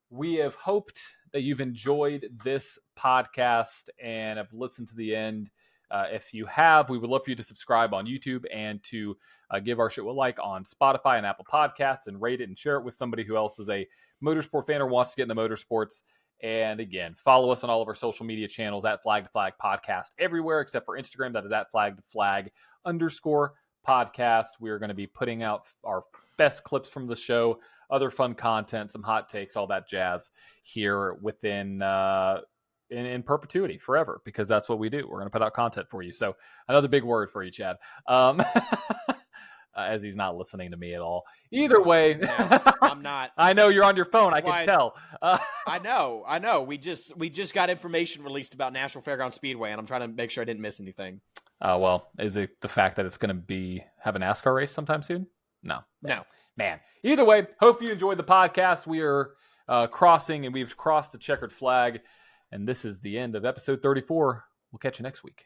we have hoped that you've enjoyed this podcast and have listened to the end. If you have, we would love for you to subscribe on YouTube and to give our show a like on Spotify and Apple Podcasts and rate it and share it with somebody who else is a motorsport fan or wants to get in the motorsports. And again, follow us on all of our social media channels at Flag to Flag Podcast everywhere except for Instagram. That is at Flag to Flag _podcast. We are going to be putting out our best clips from the show, other fun content, some hot takes, all that jazz here within in perpetuity, forever, because that's what we do. We're going to put out content for you. So another big word for you, Chad. As he's not listening to me at all. Either way, no, I'm not. I know you're on your phone. That's I can tell. I know. We just got information released about National Fairground Speedway, and I'm trying to make sure I didn't miss anything. Well, is it the fact that it's going to have a NASCAR race sometime soon? No. Man. Either way, hope you enjoyed the podcast. We are crossing, and we've crossed the checkered flag, and this is the end of episode 34. We'll catch you next week.